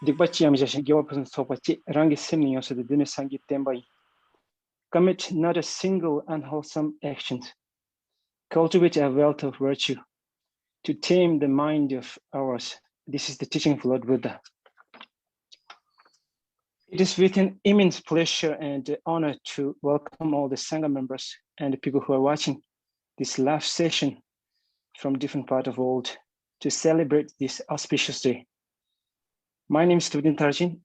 Dikbachiam Jashin Gilpin Sopachi, Rangi Simnios of the Dinisangi Tembai. Commit not a single unwholesome action. Cultivate a wealth of virtue to tame the mind of ours. This is the teaching of Lord Buddha. It is with an immense pleasure and honor to welcome all the Sangha members and the people who are watching this live session from different parts of the world to celebrate this auspicious day. My name is Tibetan Tarjin,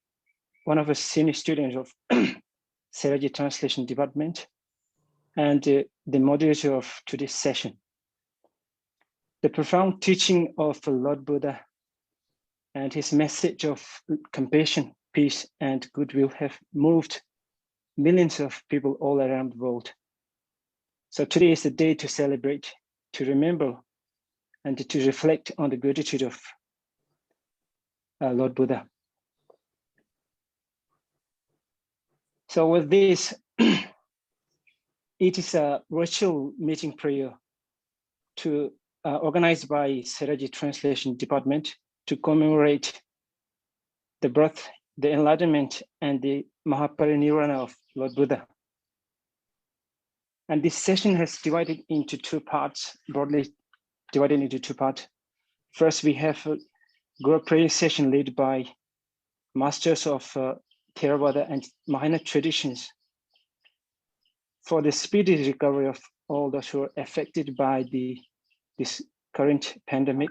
one of the senior students of Sera Translation Department and the moderator of today's session. The profound teaching of Lord Buddha and his message of compassion, peace, and goodwill have moved millions of people all around the world. So today is the day to celebrate, to remember, and to reflect on the gratitude of Lord Buddha. So with this, it is a virtual meeting prayer organized by Sera Translation Department to commemorate the birth, the enlightenment, and the mahaparnirvana of Lord Buddha. And this session has divided into two parts, broadly divided into two parts. First, we have a group prayer session led by masters of Theravada and Mahayana Traditions for the speedy recovery of all those who are affected by this current pandemic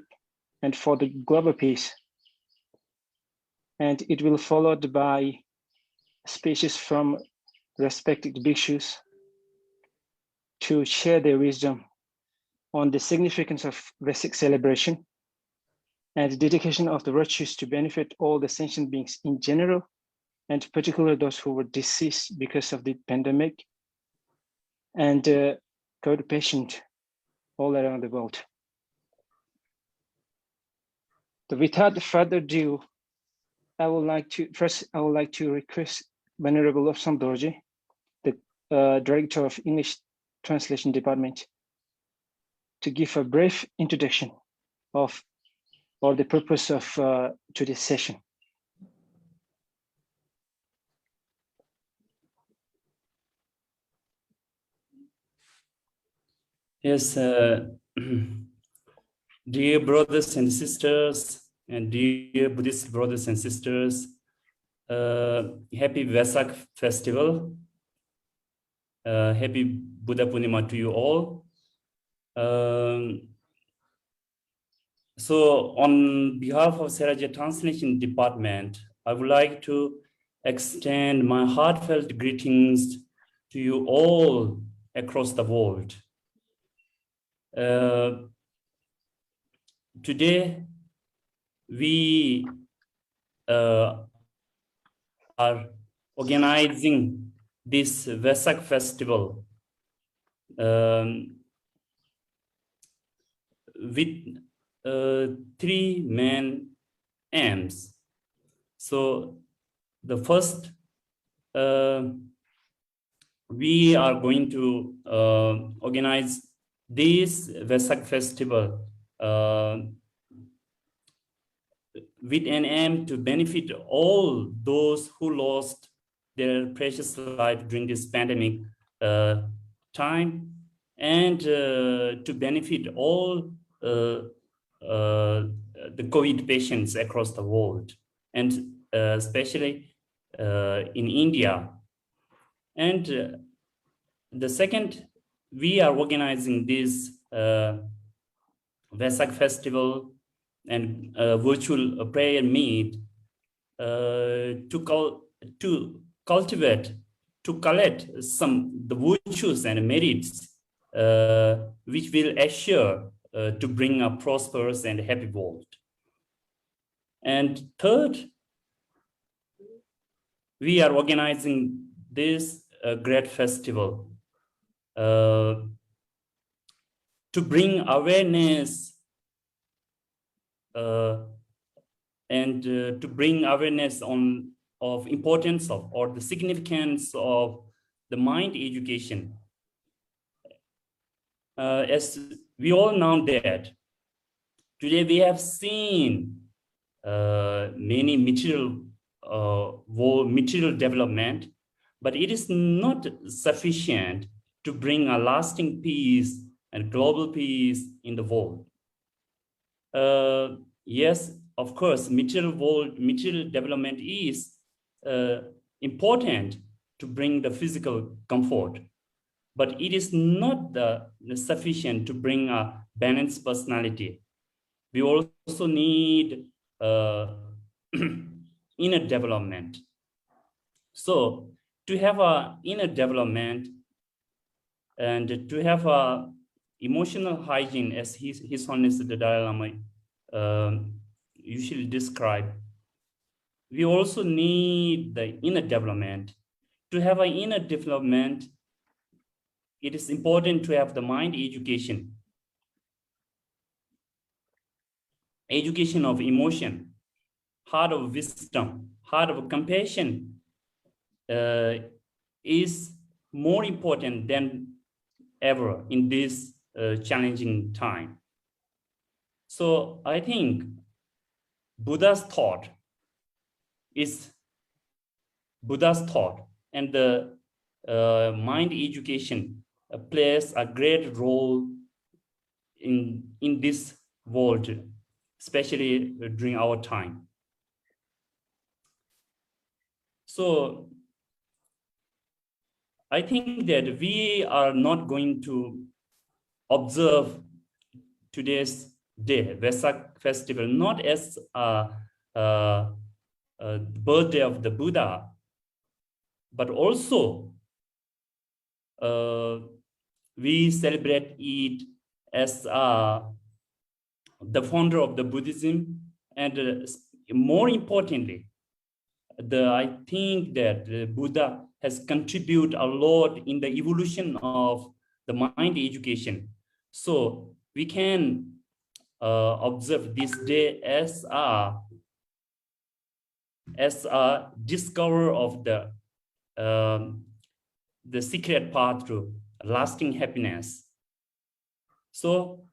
and for the global peace. And it will be followed by speeches from respected bhikshus to share their wisdom on the significance of Vesak celebration and the dedication of the virtues to benefit all the sentient beings in general, and particularly those who were deceased because of the pandemic and COVID patient all around the world. So without further ado, I would like to request Venerable Lobsang Dorje, the Director of English Translation Department, to give a brief introduction of the purpose of today's session. Yes, dear brothers and sisters, and dear Buddhist brothers and sisters, happy Vesak Festival. Happy Buddha Purnima to you all. So on behalf of Sera Translation Department, I would like to extend my heartfelt greetings to you all across the world. Today, we are organizing this Vesak Festival with three main aims. So the first, we are going to organize this Vesak Festival with an aim to benefit all those who lost their precious life during this pandemic time, and to benefit all the COVID patients across the world, and especially in India. And the second, we are organizing this Vesak Festival and virtual prayer meet to collect the virtues and merits which will assure to bring a prosperous and happy world. And third, we are organizing this great festival to bring awareness and to bring awareness on of importance of or the significance of the mind education. As we all know that today we have seen many material material development, but it is not sufficient to bring a lasting peace and global peace in the world. Yes, of course, material development is important to bring the physical comfort, but it is not sufficient to bring a balanced personality. We also need inner development. So to have a inner development and to have a emotional hygiene, as His Holiness the Dalai Lama usually describe, we also need the inner development. To have an inner development, it is important to have the mind education, education of emotion, heart of wisdom, heart of compassion is more important than ever in this challenging time. So I think Buddha's thought is Buddha's thought, and the mind education plays a great role in this world, especially during our time. So I think that we are not going to observe today's day, Vesak Festival, not as a birthday of the Buddha, but also we celebrate it as the founder of the Buddhism, and more importantly, I think that the Buddha has contributed a lot in the evolution of the mind education. So we can observe this day as a discover of the secret path to lasting happiness. So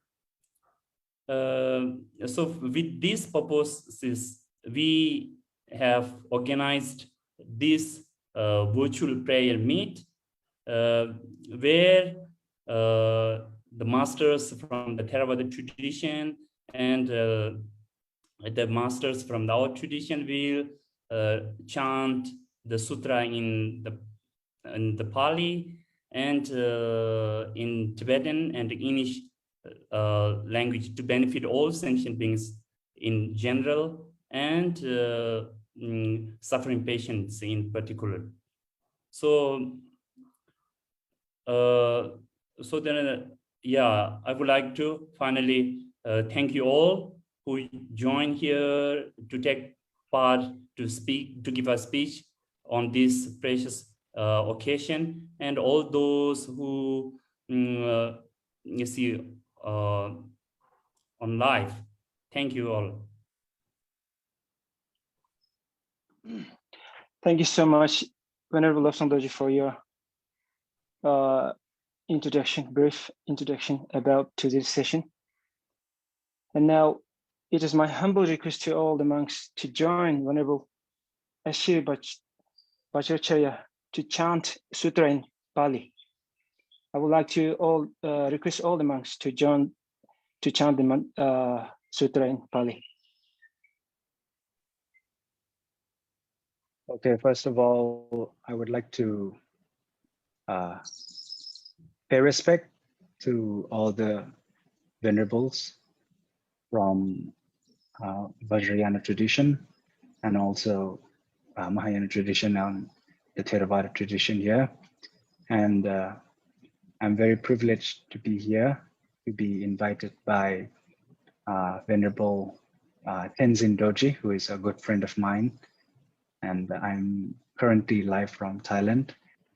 with these purposes, we have organized this virtual prayer meet where the masters from the Theravada tradition and the masters from our tradition will chant the sutra in the Pali and in Tibetan and English language to benefit all sentient beings in general and suffering patients in particular. So then I would like to finally thank you all who joined here to take part, to speak, to give a speech on this precious occasion, and all those who you see on live. Thank you all. Thank you so much, Venerable Lobsang Dorji, for your brief introduction about today's session. And now it is my humble request to all the monks to join Venerable Ashir Bhattacharya to chant Sutra in Pali. I would like to request all the monks to join to chant the Sutra in Pali. Okay, first of all, I would like to pay respect to all the venerables from Vajrayana tradition and also Mahayana tradition and the Theravada tradition here. And I'm very privileged to be here, to be invited by Venerable Tenzin Dorji, who is a good friend of mine. And I'm currently live from Thailand.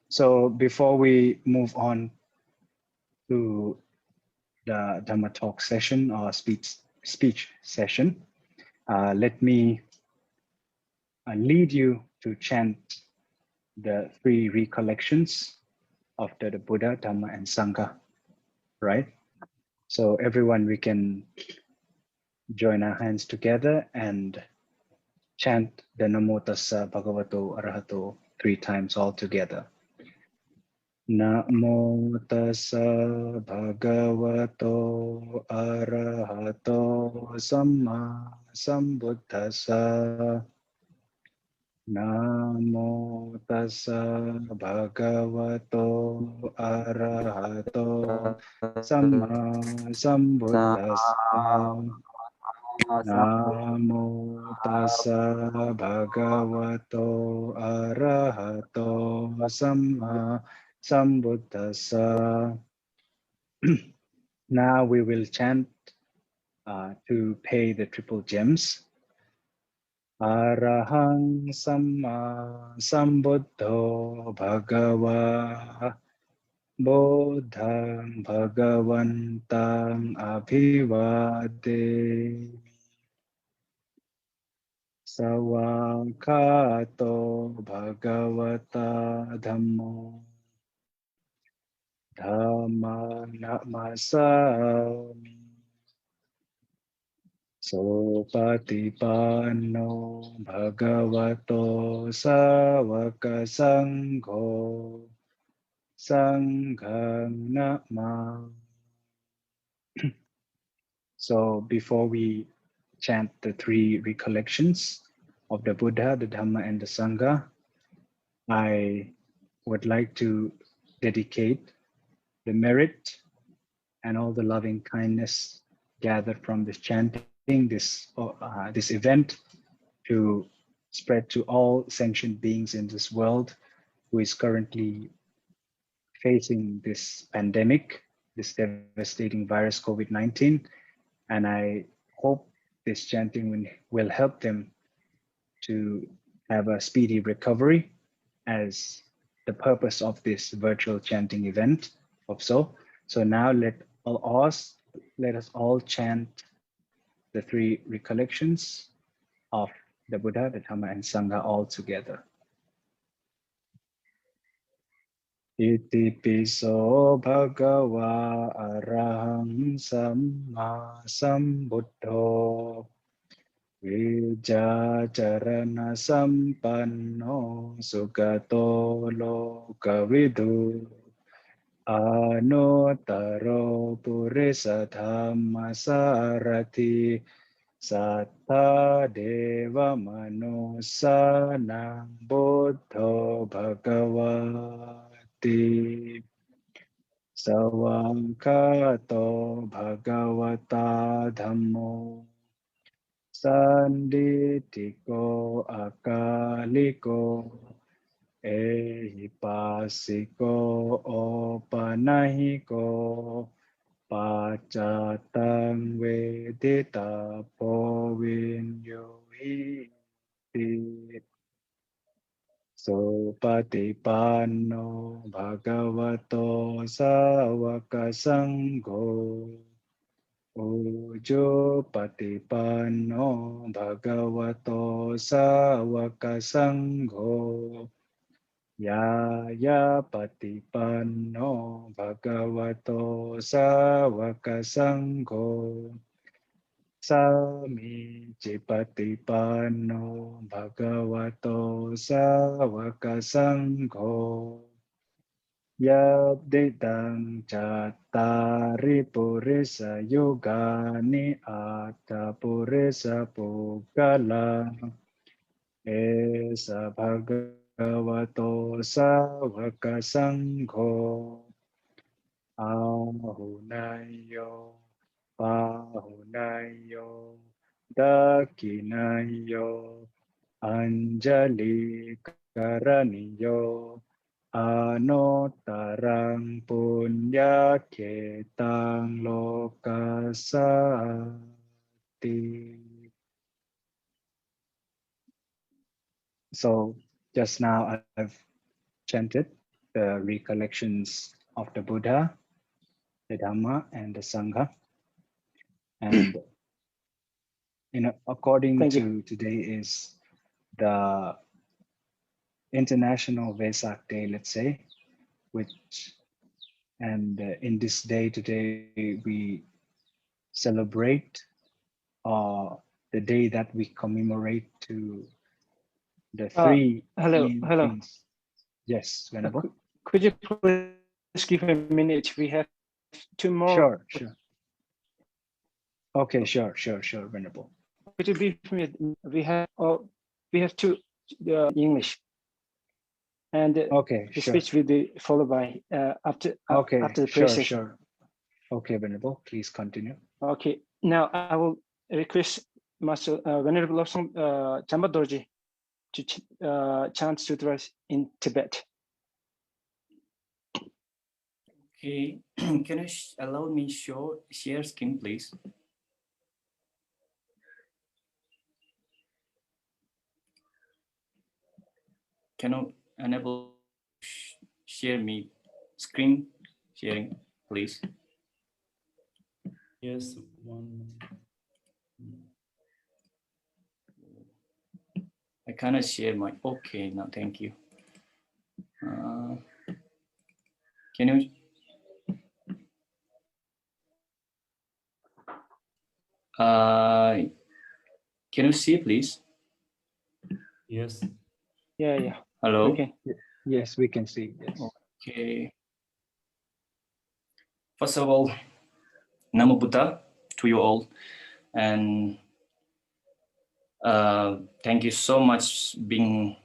So before we move on to the Dhamma talk session or speech session, let me lead you to chant the three recollections of the Buddha, Dhamma, and Sangha, right? So everyone, we can join our hands together and chant the Namo Tassa Bhagavato Arahato 3 times all together. Namo Tassa Bhagavato Arahato Samma Sambuddhassa. Namo Tassa Bhagavato Arahato Samma Sambuddhassa. Namo Tassa Bhagavato Arahato Samma Sambuddhassa. Now we will chant to pay the triple gems. Arahang Samma Sambuddho Bhagava Bodhang Bhagavantam Abhivade Sawakato Bhagavata Dhammo Dhamma Namasami Sopatipanno Bhagavato Savaka Sangho Sanghang Nama. So before we chant the 3 recollections of the Buddha, the Dhamma, and the Sangha, I would like to dedicate the merit and all the loving kindness gathered from this chanting, this event, to spread to all sentient beings in this world who is currently facing this pandemic, this devastating virus COVID-19. And I hope this chanting will help them to have a speedy recovery, as the purpose of this virtual chanting event of so. So now let us all chant the 3 recollections of the Buddha, the Dhamma, and Sangha all together. Iti piso bhagava arahang samma sambuddho vijajarana sampanno sugato lokavidu anotaro purisa dhamma sarati satta deva manusanang buddho bhagavati sawakato bhagavata dhammo sanditiko akaliko ehipasiko opanahiko pacatang vedita povinyohi Sopatipanno bhagavato sawaka sangho Ujo patipanno bhagavato sawaka sangho Yaya patipanno bhagavato sawaka sangho Sami Jipatipanno Bhagavato Savaka Sangho Yabdidang Chattari Purisa Yogani Atta Purisa Pugala Esa Bhagavato Savaka Sangho Ahunayo Pahunayo, Dakinayo, Anjali Karaniyo, Anotarang Punya Ketang Lokasati. So just now I've chanted the recollections of the Buddha, the Dhamma, and the Sangha. And according to today is the International Vesak Day, let's say, and in this day today we celebrate the day that we commemorate to the three Hello. things. Yes, Venerable. Could you please give a minute? We have two more. Sure. Okay, sure, Venerable. Could you be we have two English, and okay, the sure. speech will be followed by after the prayer. Sure. Okay, Venerable, please continue. Okay, now I will request Master Venerable Lobsang Chamba Dorji to chant sutras in Tibet. Okay, can you allow me share screen, please? Can you enable share me screen sharing, please? Yes, one. I cannot share my. Okay, no, thank you. Can you? Can you see, please? Yes. Yeah. Hello. Okay. Yes, we can see. Yes. Okay. First of all, Namo Buddha to you all, and thank you so much being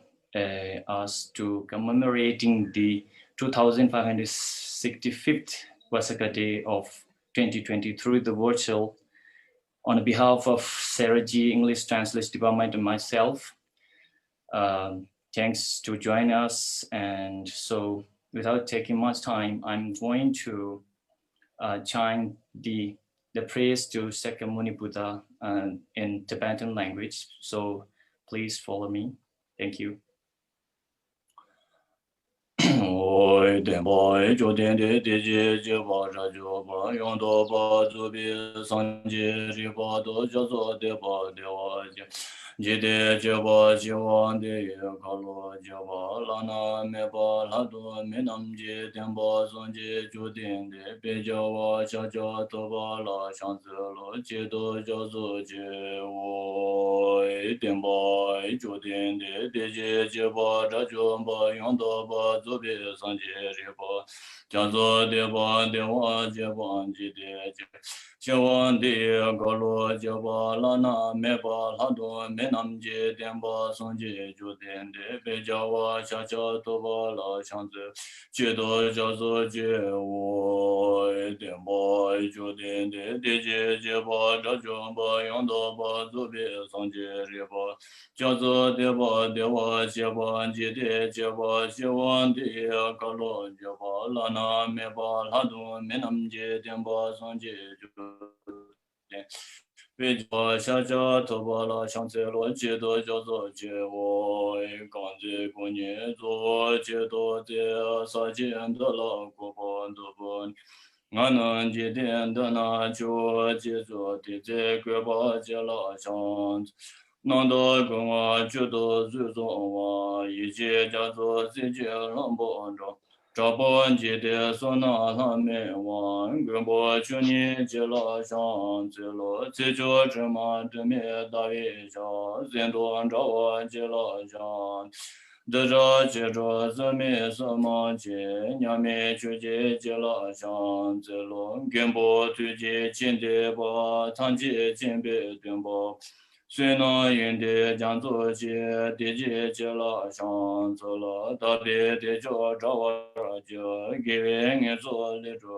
asked to commemorating the 2565th Vesak Day of 2023, the virtual, on behalf of Sera English Translation Department and myself. Thanks to join us. And so without taking much time, I'm going to chant the praise to Sakyamuni Buddha in Tibetan language. So please follow me. Thank you. Oi denpa jo den de je je ba ra jo ba yong do ba zu bi san je ri ba do jo zo de ba de wa je de je ba ji wan de ye ka lo je ba la na me ba la do me nam je den ba son je ju den de be jo wa cha cha to ba la shang zi lo je do jo zo je oi denpa jo den de je ba ra jo ba yong do ba zu bi san je ri ba ja zo de ba de wa je ba ji de je wan de ga lo je ba la na me ba la do me nam je den ba son je ju den de be ja wa cha cha to ba la chang zi je do ja zo je wo den ba ju den de je ba ra jo ba yong do ba zu bi san je ri ba ja zo de ba de wa je ba ji de je ba je wan de ga lo je ba la na me ba la do me nam je den ba son je ju be jo sha cha to ba la shang ce lo je do jo zo je wo gang je gu nie zo je do de sa jian de la gu bo du bo nga nan je den de na jo je zo de je gue ba je la shang nan de gu wa ju do zu zo wa yi jie jia zo zi jie lang bo zhong zhao bo ji de so na la me wang gu bo chu ni ji la shang zi lo zi zhuo zhi ma zhi me da yi xiao zhen duan zhao wa ji la shang de zhao ji zhuo zi me se ma ji niang me chu ji ji la shang zi lo gun bo tu ji jin de bo tang ji jin bei dun bo虽能云的将做些地界接了上走了特别的就找我就给人做那种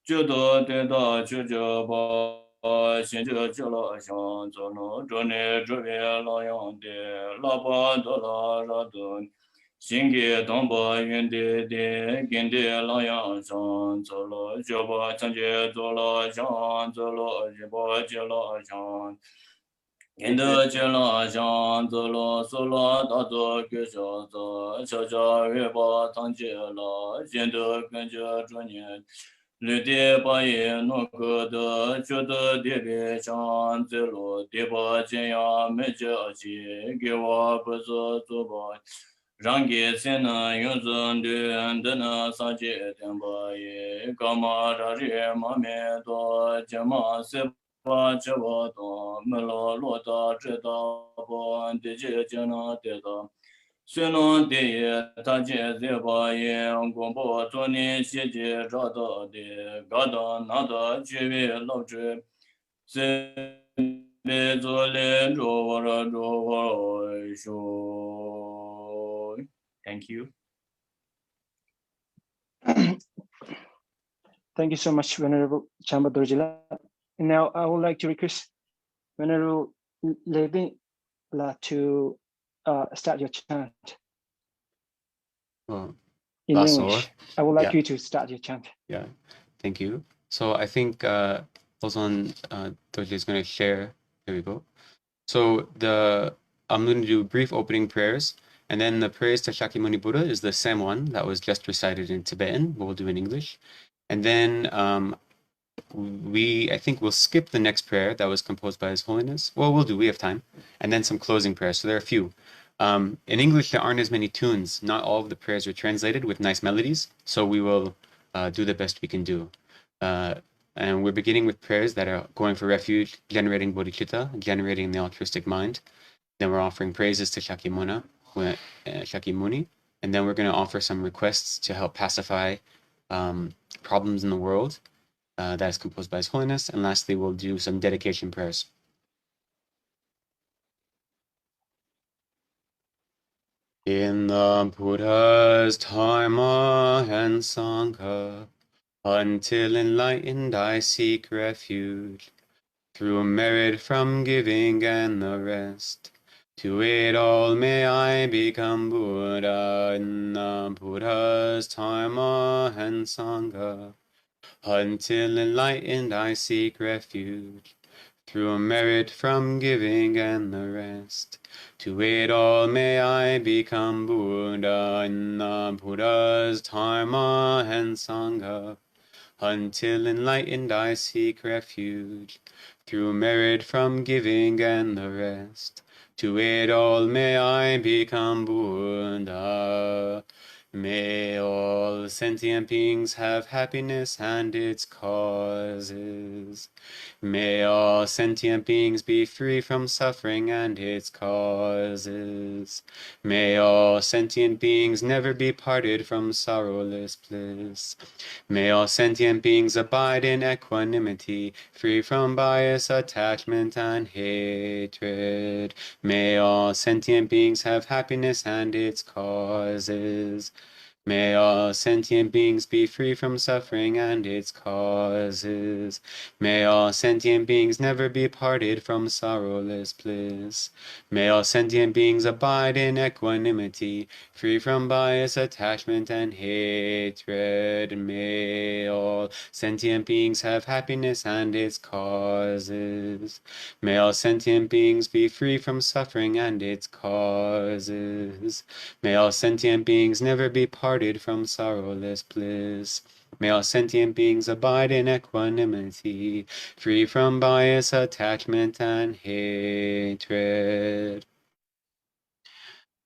就都得到就把现在接了上走了这里这边老样的老板多了啥都新给东北云的跟的老样上走了就把成绩做了上走了就把接了上印度接了香子了，苏拉大多给小子，小小月把汤接了，印度跟着这年，绿的把叶弄个的，觉得特别香子了，的把金牙没交齐，给我不是做吧。Rangi sena yunzun duen dena saje tenpa ye kama rari mame to jama sepa chewa to melo lota cheta po deje jena teta suno deye taje zeba ye gombo toni sheje rata de gada nada chewe loche se bezole jowara jowara sho. Thank you. Thank you so much, Venerable Chamba Dorjila. Now I would like to request Venerable Levin to start your chant in English. I would like you to start your chant. Yeah, thank you. So I think Ozan Dorji is going to share. There we go. So I'm going to do brief opening prayers, and then the prayers to Shakyamuni Buddha is the same one that was just recited in Tibetan. We'll do in English, and then I think we'll skip the next prayer that was composed by His Holiness. Well, we have time, and then some closing prayers. So there are a few. In English, there aren't as many tunes. Not all of the prayers are translated with nice melodies, so we will do the best we can do. And we're beginning with prayers that are going for refuge, generating bodhicitta, generating the altruistic mind. Then we're offering praises to Shakyamuni, and then we're going to offer some requests to help pacify problems in the world. That is composed by His Holiness. And lastly, we'll do some dedication prayers. In the Buddha's Dharma and Sangha, until enlightened I seek refuge, through merit from giving and the rest. To it all may I become Buddha in the Buddha's Dharma and Sangha. Until enlightened I seek refuge, through merit from giving and the rest. To it all may I become Buddha in the Buddha's Dharma and Sangha. Until enlightened I seek refuge, through merit from giving and the rest. To it all may I become Buddha. May all sentient beings have happiness and its causes. May all sentient beings be free from suffering and its causes. May all sentient beings never be parted from sorrowless bliss. May all sentient beings abide in equanimity, free from bias, attachment, and hatred. May all sentient beings have happiness and its causes. May all sentient beings be free from suffering and its causes. May all sentient beings never be parted from sorrowless bliss. May all sentient beings abide in equanimity, free from bias, attachment, and hatred. May all sentient beings have happiness and its causes. May all sentient beings be free from suffering and its causes. May all sentient beings never be parted from sorrowless bliss. May all sentient beings abide in equanimity, free from bias, attachment, and hatred.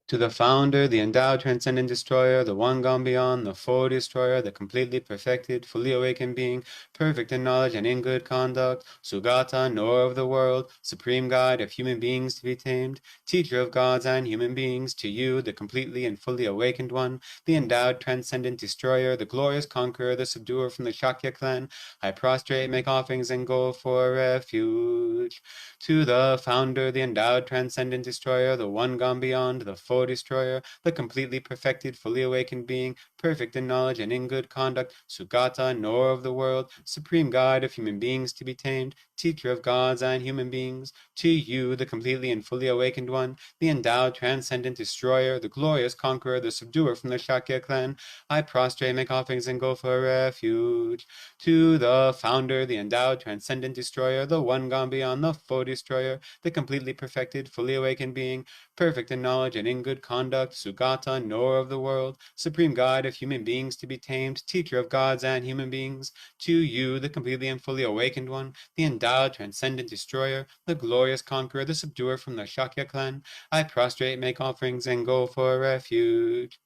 To the founder, the endowed, transcendent destroyer, the one gone beyond, the full destroyer, the completely perfected, fully awakened being, perfect in knowledge and in good conduct, Sugata, knower of the world, supreme guide of human beings to be tamed, teacher of gods and human beings, to you, the completely and fully awakened one, the endowed, transcendent destroyer, the glorious conqueror, the subduer from the Shakya clan, I prostrate, make offerings, and go for refuge. To the founder, the endowed, transcendent destroyer, the one gone beyond, the full destroyer, the completely perfected, fully awakened being, perfect in knowledge and in good conduct, Sugata, knower of the world, supreme guide of human beings to be tamed, teacher of gods and human beings, to you, the completely and fully awakened one, the endowed, transcendent destroyer, the glorious conqueror, the subduer from the Shakya clan, I prostrate, make offerings, and go for refuge. To the founder, the endowed, transcendent destroyer, the one gone beyond, the full destroyer, the completely perfected, fully awakened being, perfect in knowledge and in good conduct, Sugata, knower of the world, supreme guide of human beings to be tamed, teacher of gods and human beings. To you, the completely and fully awakened one, the endowed, transcendent destroyer, the glorious conqueror, the subduer from the Shakya clan, I prostrate, make offerings, and go for refuge.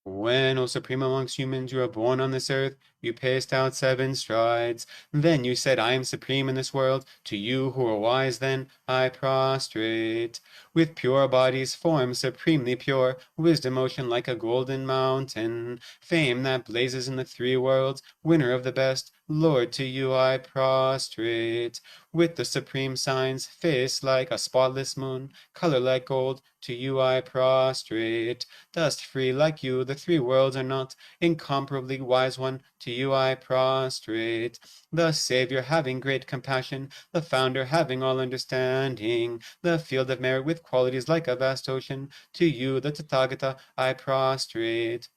When, O supreme amongst humans, you were born on this earth, you paced out 7 strides. Then you said, I am supreme in this world. To you who are wise then, I prostrate. With pure bodies, form supremely pure, wisdom ocean like a golden mountain, fame that blazes in the 3 worlds, winner of the best, Lord, to you I prostrate. With the supreme signs, face like a spotless moon, color like gold, to you I prostrate. Dust free like you, the 3 worlds are not, incomparably wise one, to you I prostrate. The Savior having great compassion, the Founder having all understanding, the field of merit with qualities like a vast ocean, to you, the Tathagata, I prostrate.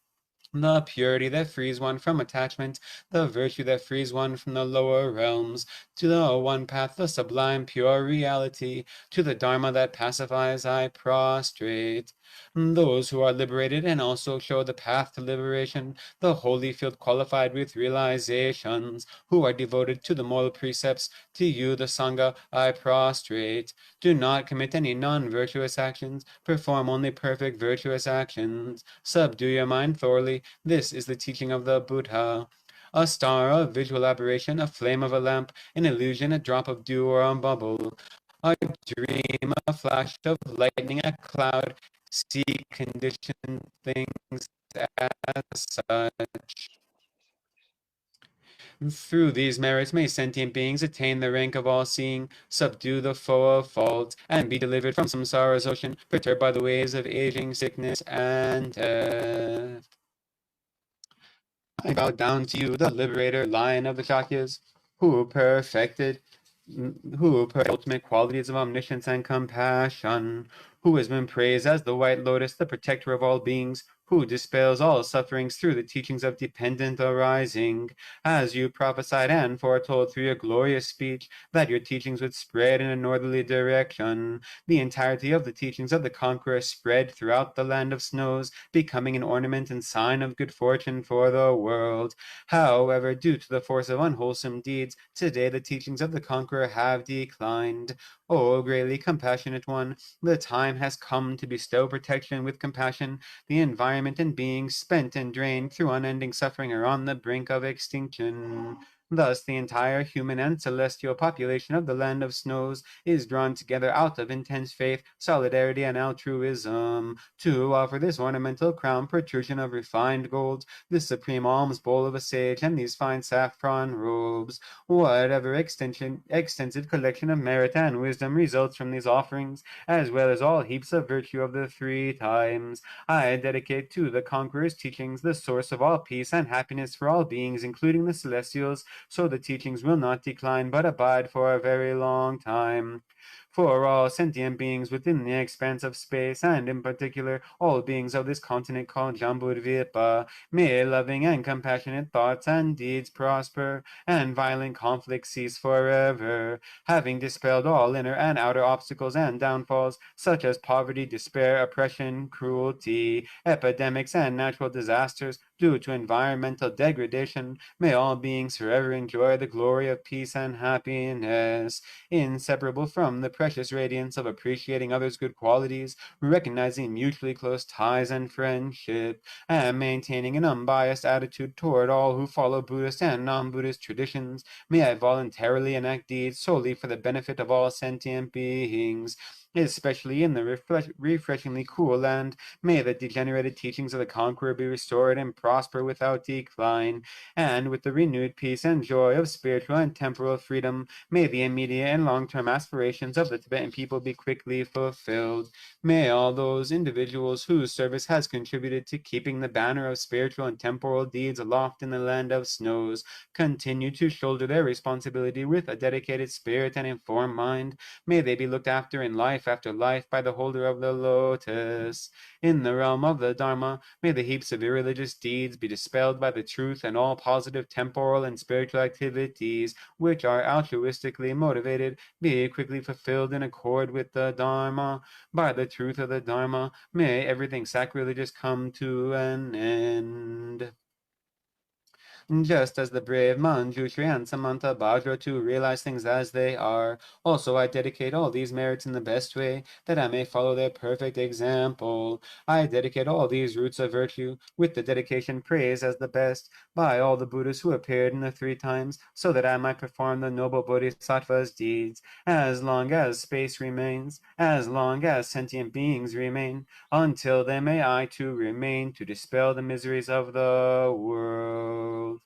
The purity that frees one from attachment, the virtue that frees one from the lower realms, to the one path, the sublime pure reality, to the Dharma that pacifies, I prostrate. Those who are liberated and also show the path to liberation, the holy field qualified with realizations, who are devoted to the moral precepts, to you, the Sangha, I prostrate. Do not commit any non-virtuous actions, perform only perfect virtuous actions, subdue your mind thoroughly. This is the teaching of the Buddha. A star, a visual aberration, a flame of a lamp, an illusion, a drop of dew or a bubble, a dream, a flash of lightning, a cloud, see conditioned things as such. Through these merits may sentient beings attain the rank of all-seeing, subdue the foe of fault, and be delivered from samsara's ocean, perturbed by the waves of aging, sickness, and death. I bow down to you, the liberator, lion of the Shakyas, who perfected ultimate qualities of omniscience and compassion, who has been praised as the white lotus, the protector of all beings, who dispels all sufferings through the teachings of dependent arising, as you prophesied and foretold through your glorious speech that your teachings would spread in a northerly direction. The entirety of the teachings of the conqueror spread throughout the land of snows, becoming an ornament and sign of good fortune for the world. However, due to the force of unwholesome deeds, today the teachings of the conqueror have declined. O greatly compassionate one, the time has come to bestow protection with compassion. The environment and beings spent and drained through unending suffering are on the brink of extinction. Thus, the entire human and celestial population of the land of snows is drawn together out of intense faith, solidarity, and altruism to offer this ornamental crown protrusion of refined gold, this supreme alms bowl of a sage, and these fine saffron robes. Whatever extensive collection of merit and wisdom results from these offerings, as well as all heaps of virtue of the 3 times, I dedicate to the conqueror's teachings, the source of all peace and happiness for all beings, including the celestials, so the teachings will not decline but abide for a very long time. For all sentient beings within the expanse of space, and in particular all beings of this continent called Jambudvipa, may loving and compassionate thoughts and deeds prosper, and violent conflicts cease forever, having dispelled all inner and outer obstacles and downfalls, such as poverty, despair, oppression, cruelty, epidemics, and natural disasters due to environmental degradation. May all beings forever enjoy the glory of peace and happiness, inseparable from the precious radiance of appreciating others' good qualities, recognizing mutually close ties and friendship, and maintaining an unbiased attitude toward all who follow Buddhist and non-Buddhist traditions. May I voluntarily enact deeds solely for the benefit of all sentient beings, especially in the refreshingly cool land. May the degenerated teachings of the conqueror be restored and prosper without decline, and with the renewed peace and joy of spiritual and temporal freedom, may the immediate and long-term aspirations of the Tibetan people be quickly fulfilled. May all those individuals whose service has contributed to keeping the banner of spiritual and temporal deeds aloft in the land of snows continue to shoulder their responsibility with a dedicated spirit and informed mind. May they be looked after in life life after life by the holder of the lotus. In the realm of the Dharma, may the heaps of irreligious deeds be dispelled by the truth, and all positive temporal and spiritual activities which are altruistically motivated be quickly fulfilled in accord with the Dharma. By the truth of the Dharma, may everything sacrilegious come to an end. Just as the brave Manjushri and Samanta Bhadra to realize things as they are, also I dedicate all these merits in the best way, that I may follow their perfect example. I dedicate all these roots of virtue, with the dedication praised as the best, by all the Buddhas who appeared in the 3 times, so that I might perform the noble Bodhisattva's deeds, as long as space remains, as long as sentient beings remain, until then may I too remain to dispel the miseries of the world.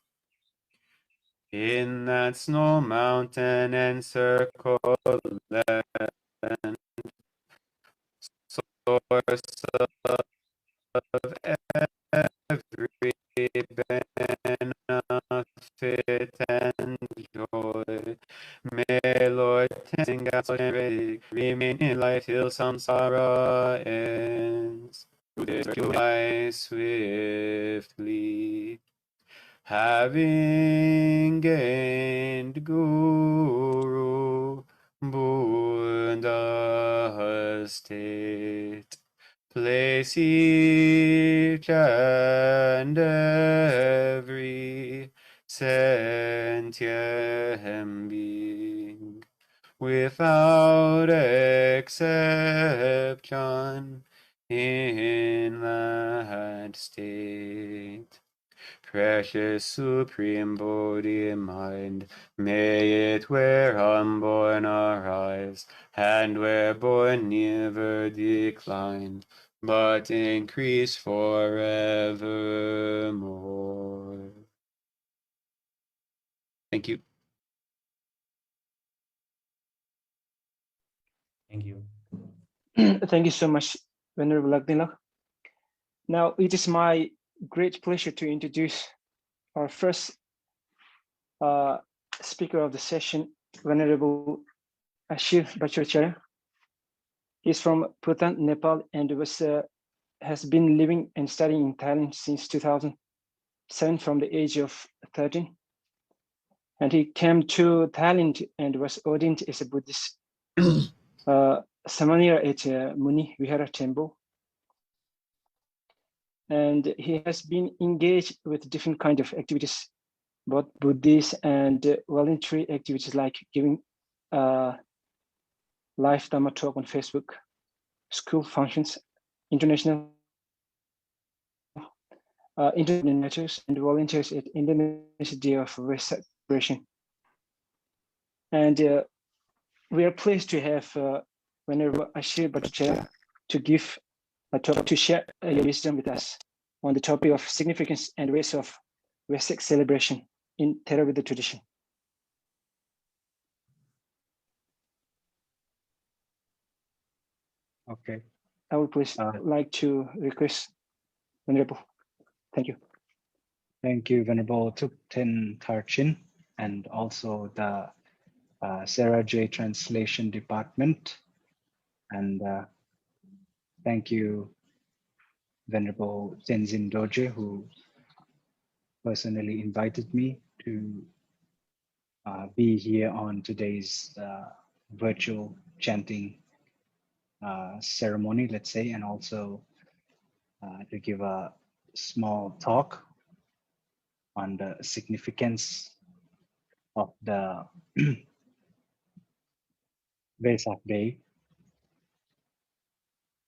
In that snow mountain encircled land, source of every benefit and joy, may Lord Tenzin remain in life till samsara ends. Through this I swiftly, having gained Guru Buddha's state, place each and every sentient being without exception in that state. Precious Supreme Bodhi mind, may it where unborn arise, and where born never decline, but increase forevermore. Thank you. Thank you. Thank you so much, Venerable Agdila. Now, it is my great pleasure to introduce our first speaker of the session, Venerable Ashir Bhattacharya. He's from Bhutan, Nepal, and has been living and studying in Thailand since 2007 from the age of 13. And he came to Thailand and was ordained as a Buddhist Samanera at Muni Vihara Temple. And he has been engaged with different kinds of activities, both Buddhist and voluntary activities like giving live Dhamma talk on Facebook, school functions, international matters, and volunteers at Indonesia Day of Vesak celebration. And we are pleased to have Venerable Ashir Bhattacharya to give a talk to share your wisdom with us on the topic of significance and ways of Vesak celebration in Theravada tradition. Okay. I would please like to request Venerable. Thank you. Thank you, Venerable Thupten Tarchin, and also the Sera J Translation Department. And thank you, Venerable Tenzin Dorje, who personally invited me to be here on today's virtual chanting ceremony, let's say, and also to give a small talk on the significance of the Vesak Day.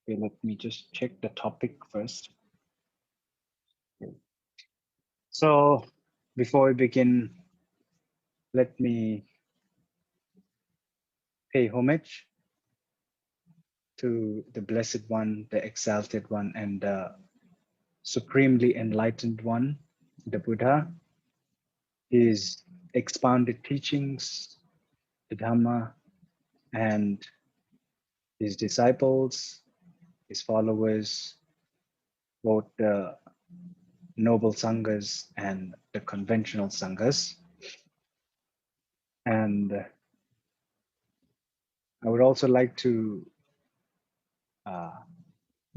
Okay, let me just check the topic first. Okay. So before we begin, let me pay homage to the Blessed One, the Exalted One, and the Supremely Enlightened One, the Buddha. His expounded teachings, the Dhamma, and his disciples, his followers, both the noble sanghas and the conventional sanghas. And I would also like to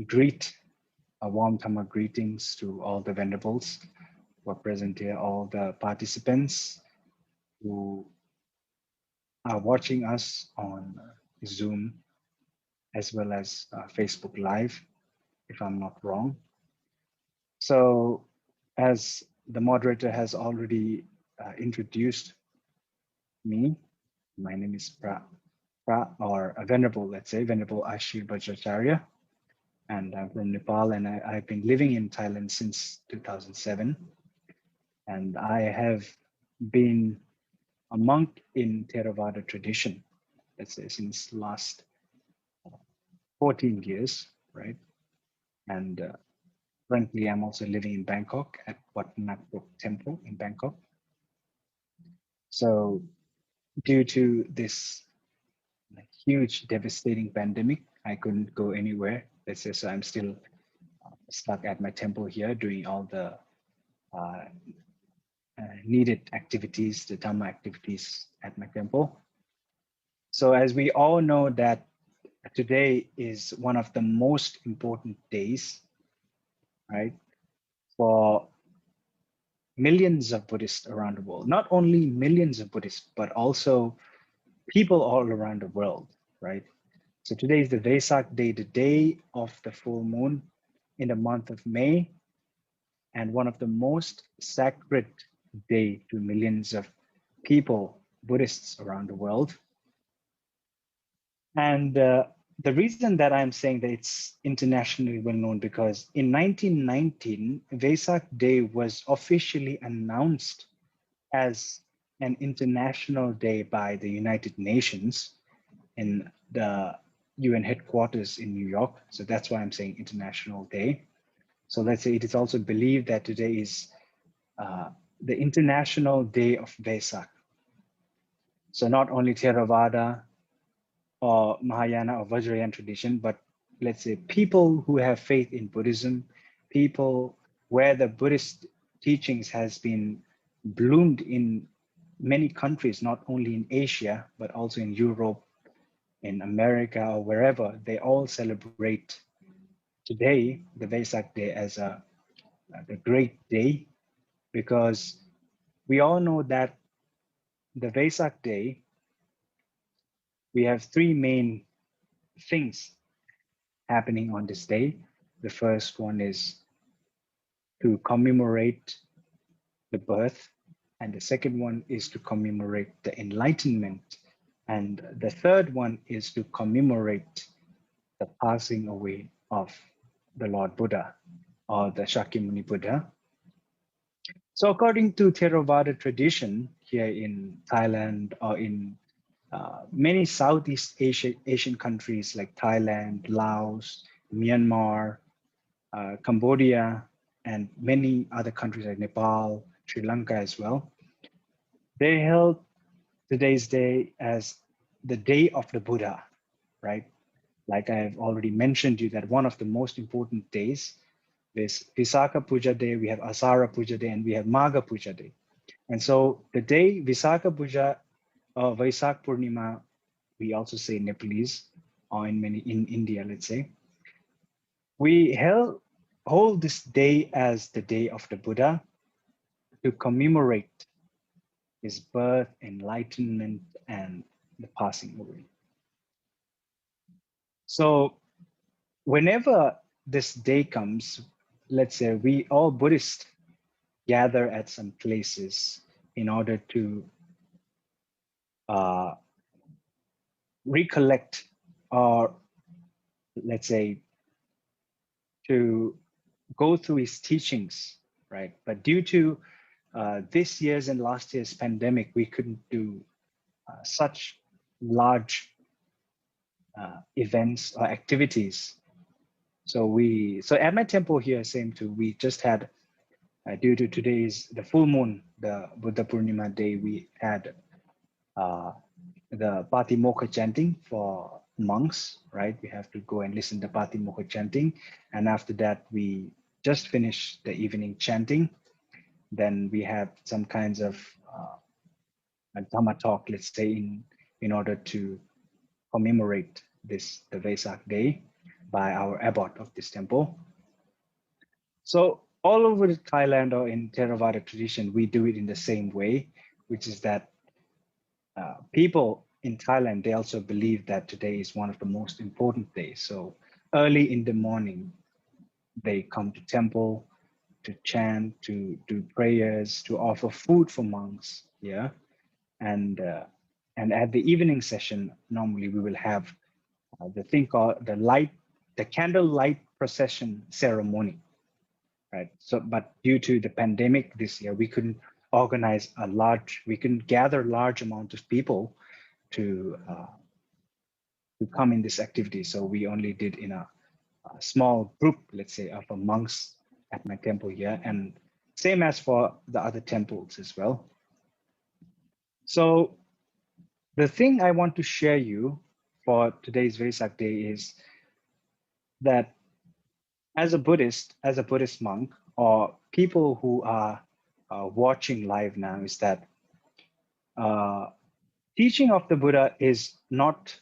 greet a warm Dhamma greetings to all the venerables who are present here, all the participants who are watching us on Zoom as well as Facebook Live, if I'm not wrong. So as the moderator has already introduced me, my name is or a Venerable, let's say, Venerable Ashir Bajracharya, and I'm from Nepal, and I've been living in Thailand since 2007. And I have been a monk in Theravada tradition, let's say, since last 14 years, right? And currently I'm also living in Bangkok at Wat Nak Pok Temple in Bangkok. So due to this huge devastating pandemic, I couldn't go anywhere. Let's say, so I'm still stuck at my temple here doing all the needed activities, the Dhamma activities at my temple. So as we all know that today is one of the most important days, right, for millions of Buddhists around the world, not only millions of Buddhists, but also people all around the world, right? So today is the Vesak day, the day of the full moon in the month of May, and one of the most sacred day to millions of people, Buddhists around the world. And the reason that I'm saying that it's internationally well known, because in 1919, Vesak Day was officially announced as an international day by the United Nations in the UN headquarters in New York. So that's why I'm saying International Day. So let's say it is also believed that today is the International Day of Vesak. So not only Theravada or Mahayana or Vajrayana tradition, but let's say people who have faith in Buddhism, people where the Buddhist teachings has been bloomed in many countries, not only in Asia, but also in Europe, in America, or wherever, they all celebrate today, the Vesak Day, as a great day, because we all know that the Vesak Day, we have three main things happening on this day. The first one is to commemorate the birth, and the second one is to commemorate the enlightenment, and the third one is to commemorate the passing away of the Lord Buddha or the Shakyamuni Buddha. So according to Theravada tradition here in Thailand or in many Southeast Asian countries like Thailand, Laos, Myanmar, Cambodia, and many other countries like Nepal, Sri Lanka as well, they held today's day as the day of the Buddha, right? Like I've already mentioned you that one of the most important days is Visakha Puja Day, we have Asara Puja Day, and we have Magha Puja Day. And so the day Visakha Puja or Vesak Purnima, we also say Nepalese, or in India, let's say, we hold this day as the day of the Buddha to commemorate his birth, enlightenment, and the passing away. So whenever this day comes, let's say we all Buddhists gather at some places in order to recollect, or let's say to go through his teachings, right? But due to this year's and last year's pandemic, we couldn't do such large events or activities. So at my temple here, same too, we just had, due to today's the full moon, the Buddha Purnima day, we had the Patimokkha chanting for monks, right? We have to go and listen to Patimokkha chanting. And after that, we just finished the evening chanting. Then we have some kinds of a Dhamma talk, let's say, in order to commemorate the Vesak day. by our abbot of this temple. So all over Thailand or in Theravada tradition, we do it in the same way, which is that people in Thailand, they also believe that today is one of the most important days. So early in the morning, they come to temple to chant, to do prayers, to offer food for monks. Yeah, and at the evening session, normally we will have the thing called the candle light procession ceremony, right? So, but due to the pandemic this year, we couldn't we couldn't gather large amount of people to come in this activity. So we only did in a small group, let's say, of monks at my temple here, and same as for the other temples as well. So the thing I want to share you for today's Vesak Day is that as a Buddhist monk, or people who are watching live now, is that teaching of the Buddha is not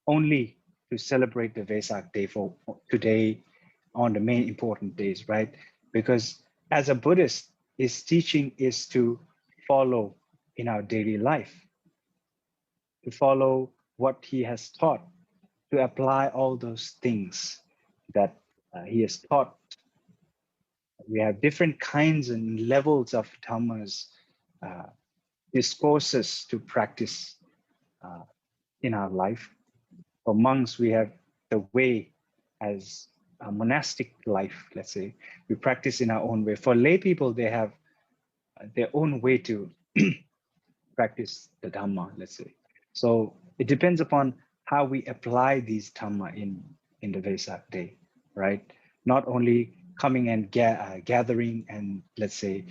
only to celebrate the Vesak Day for today on the main important days, right? Because as a Buddhist, his teaching is to follow in our daily life, to follow what he has taught, to apply all those things that he has taught. We have different kinds and levels of dhammas, discourses to practice in our life. For monks, we have the way as a monastic life, let's say. We practice in our own way. For lay people, they have their own way to practice the Dhamma, let's say. So it depends upon how we apply these Dhamma in the Vesak Day, right? Not only coming and gathering and, let's say,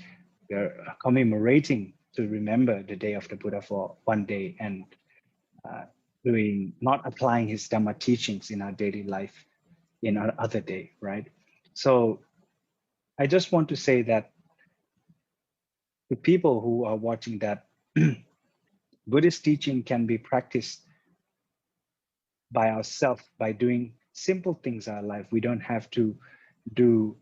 we're commemorating to remember the day of the Buddha for one day and not applying his Dhamma teachings in our daily life in our other day, right? So I just want to say that to people who are watching, that Buddhist teaching can be practiced by ourselves by doing simple things in our life. We don't have to do,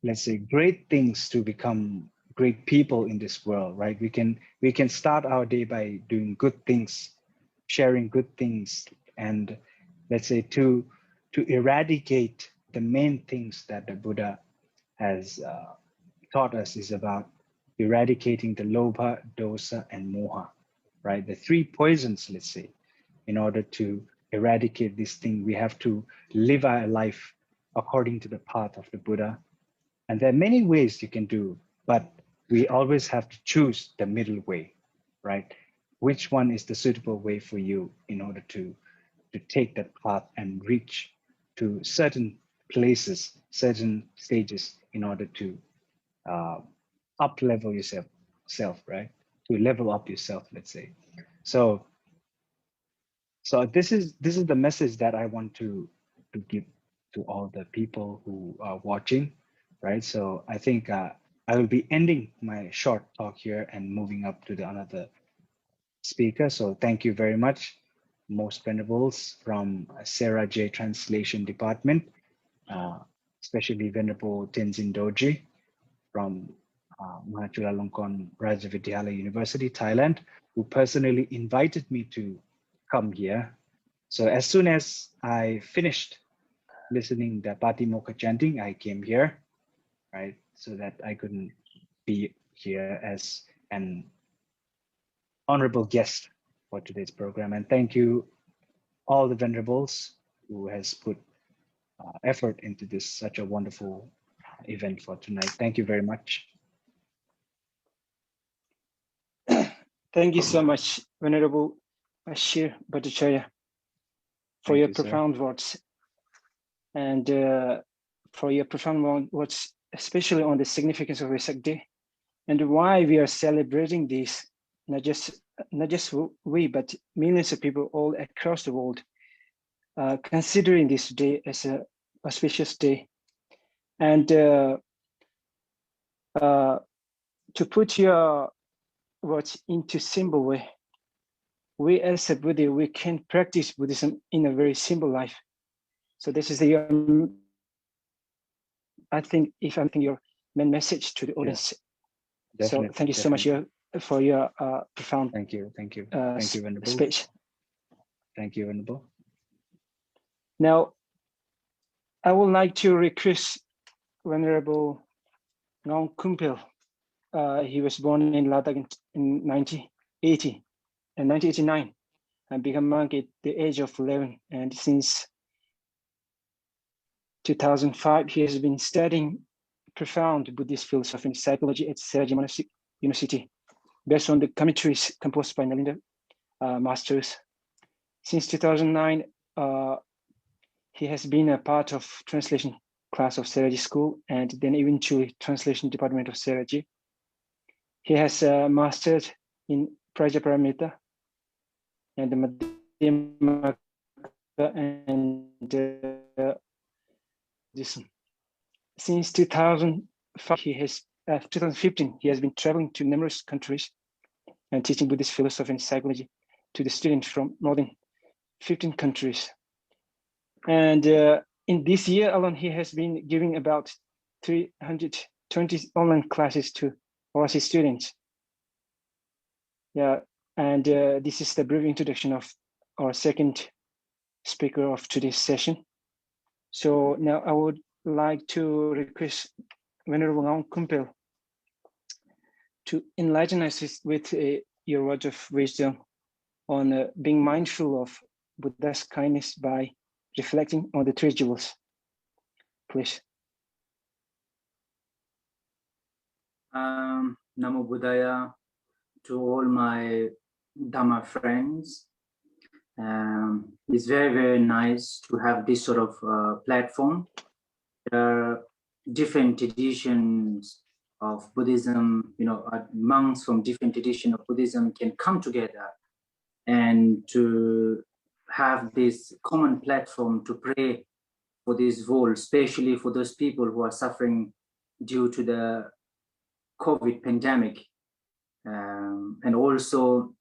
let's say, great things to become great people in this world, right? We can start our day by doing good things, sharing good things, and let's say to eradicate the main things that the Buddha has taught us is about eradicating the lobha, dosa, and moha, right? The three poisons, let's say. In order to eradicate this thing, we have to live our life according to the path of the Buddha. And there are many ways you can do, but we always have to choose the middle way, right? Which one is the suitable way for you in order to take that path and reach to certain places, certain stages in order to up-level yourself, right? To level up yourself, let's say. So this is the message that I want to give to all the people who are watching, right? So I think I will be ending my short talk here and moving up to the another speaker. So thank you very much, most venerables from Sera J Translation Department, especially Venerable Tenzin Dorji from Chulalongkorn Rajavidyalaya University, Thailand, who personally invited me to come here. So as soon as I finished listening the Patimokkha chanting, I came here, right? So that I couldn't be here as an honorable guest for today's program. And thank you all the venerables who has put effort into this such a wonderful event for tonight. Thank you very much. Thank you so much, Venerable Ashir Bhattacharya, for your profound words, and for your profound words, especially on the significance of Vesak Day and why we are celebrating this. Not just we, but millions of people all across the world considering this day as an auspicious day. And to put your words into simple way, we as a Buddha, we can practice Buddhism in a very simple life. So this is the, I think, if I'm thinking your main message to the audience. Yeah, so thank you so much for your profound thank you, Venerable. speech. Thank you, Venerable. Now, I would like to request Venerable Ngong Kumpil. He was born in Ladakh in 1980 and 1989 and became monk at the age of 11. And since 2005, he has been studying profound Buddhist philosophy and psychology at Sera Monastic University, based on the commentaries composed by Nalinda masters. Since 2009, he has been a part of translation class of Seraji school and then eventually translation department of Seraji. He has mastered in Prajaparamita and Madhyamaka and this. Since 2015, he has been traveling to numerous countries and teaching Buddhist philosophy and psychology to the students from more than 15 countries. And in this year alone, he has been giving about 320 online classes to overseas students. Yeah, and this is the brief introduction of our second speaker of today's session. So now I would like to request Venerable Ngong Kumpil to enlighten us with your words of wisdom on being mindful of Buddha's kindness by reflecting on the three jewels, please. Namo Buddhaya to all my Dhamma friends. It's very, very nice to have this sort of platform. There are different traditions of Buddhism, monks from different traditions of Buddhism can come together and to have this common platform to pray for this world, especially for those people who are suffering due to the COVID pandemic, and also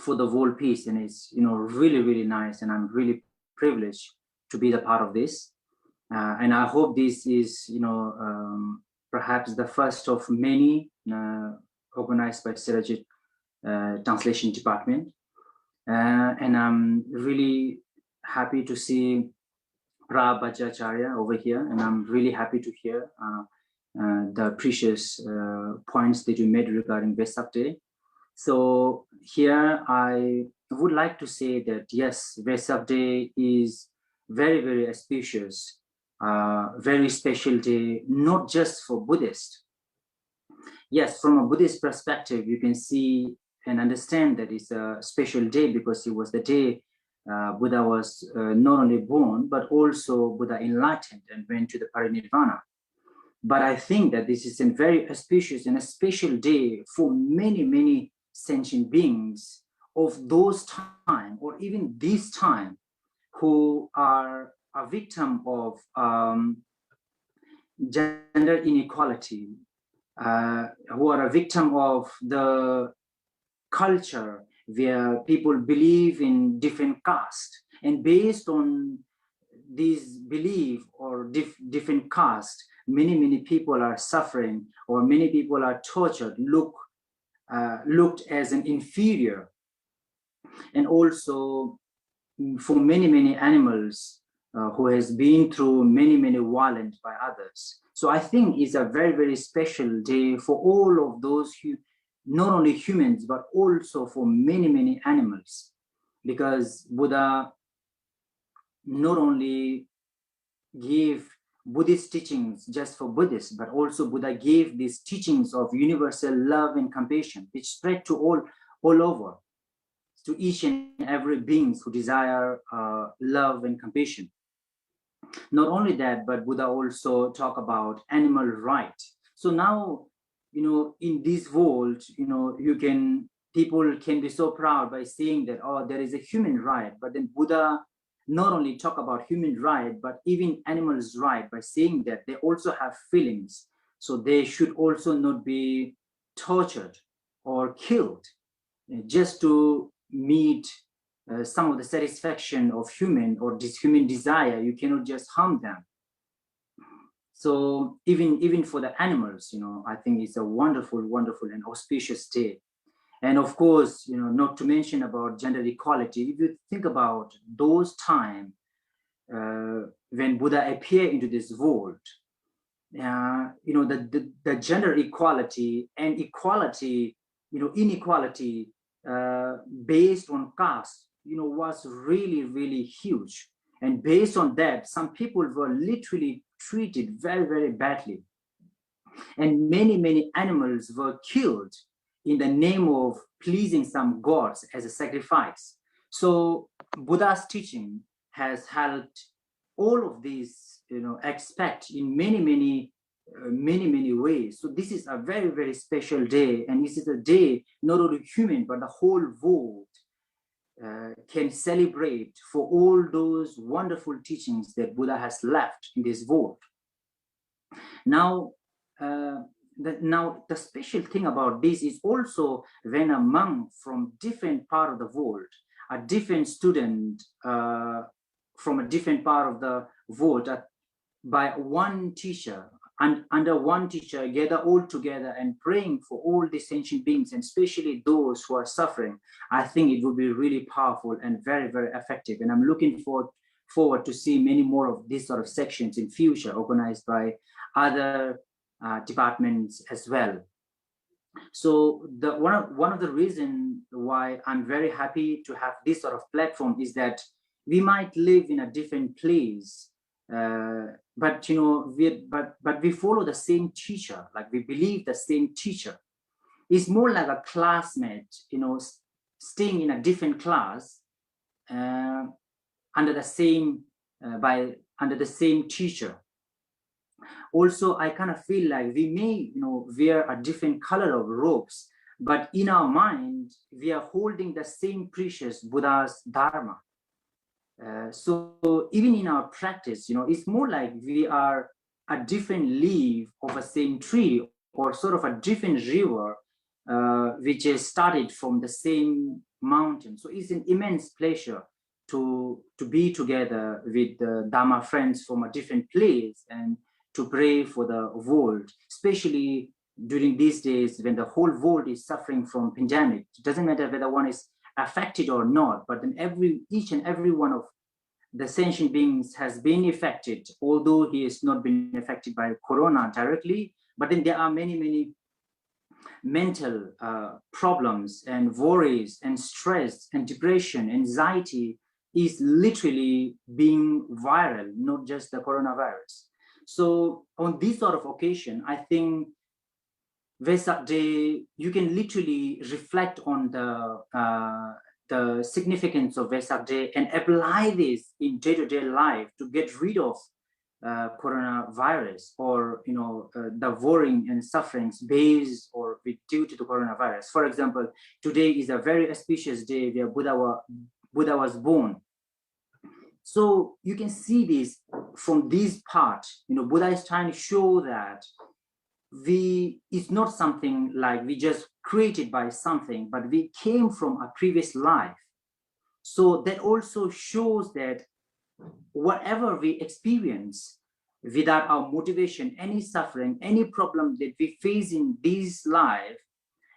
for the world peace. And it's really, really nice, and I'm really privileged to be the part of this. And I hope this is perhaps the first of many organized by Serajit Translation Department. And I'm really happy to see Prabhajacharya over here, and I'm really happy to hear the precious points that you made regarding Vesak Day. So here I would like to say that yes, Vesak Day is very, very auspicious, very special day, not just for Buddhists. Yes, from a Buddhist perspective, you can see and understand that it's a special day because it was the day Buddha was not only born, but also Buddha enlightened and went to the parinirvana. But I think that this is a very auspicious and a special day for many, many sentient beings of those time or even this time who are a victim of gender inequality, who are a victim of the culture where people believe in different castes, and based on these belief or different caste, many people are suffering, or many people are tortured, looked as an inferior. And also for many animals who has been through many violence by others. So I think it's a very, very special day for all of those who, not only humans, but also for many animals, because Buddha not only gave Buddhist teachings just for Buddhists, but also Buddha gave these teachings of universal love and compassion, which spread to all over, to each and every beings who desire love and compassion. Not only that, but Buddha also talk about animal right. So now, in this world, people can be so proud by saying that, oh, there is a human right, but then Buddha not only talk about human right, but even animals' right by saying that they also have feelings. So they should also not be tortured or killed just to meet some of the satisfaction of human or this human desire, you cannot just harm them. So even for the animals, I think it's a wonderful, wonderful and auspicious day. And of course, not to mention about gender equality. If you think about those times when Buddha appeared into this world, the gender equality and equality, inequality based on caste, was really, really huge. And based on that, some people were literally treated very, very badly. And many, many animals were killed in the name of pleasing some gods as a sacrifice. So Buddha's teaching has helped all of these, aspects in many, many ways. So this is a very, very special day. And this is a day not only human, but the whole world can celebrate for all those wonderful teachings that Buddha has left in this world. Now, the special thing about this is also when a monk from different part of the world, a different student from a different part of the world, by one teacher, and under one teacher, gather all together and praying for all the sentient beings, and especially those who are suffering, I think it would be really powerful and very, very effective. And I'm looking forward to see many more of these sort of sections in future, organized by other departments as well. So one of the reasons why I'm very happy to have this sort of platform is that we might live in a different place, but we follow the same teacher, like we believe the same teacher. It's more like a classmate, staying in a different class under the same teacher. Also, I kind of feel like we may, wear a different color of robes, but in our mind, we are holding the same precious Buddha's Dharma. So even in our practice, it's more like we are a different leaf of a same tree, or sort of a different river, which is started from the same mountain. So it's an immense pleasure to be together with the Dharma friends from a different place and to pray for the world, especially during these days when the whole world is suffering from pandemic. It doesn't matter whether one is affected or not, but then each and every one of the sentient beings has been affected, although he has not been affected by corona directly. But then there are many mental problems and worries and stress and depression, anxiety is literally being viral, not just the coronavirus. So on this sort of occasion, I think Vesak Day, you can literally reflect on the significance of Vesak Day and apply this in day-to-day life to get rid of coronavirus, or the worrying and sufferings based or due to the coronavirus. For example, today is a very auspicious day where Buddha was born. So you can see this from this part. Buddha is trying to show that it's not something like we just created by something, but we came from a previous life. So that also shows that whatever we experience without our motivation, any suffering, any problem that we face in this life,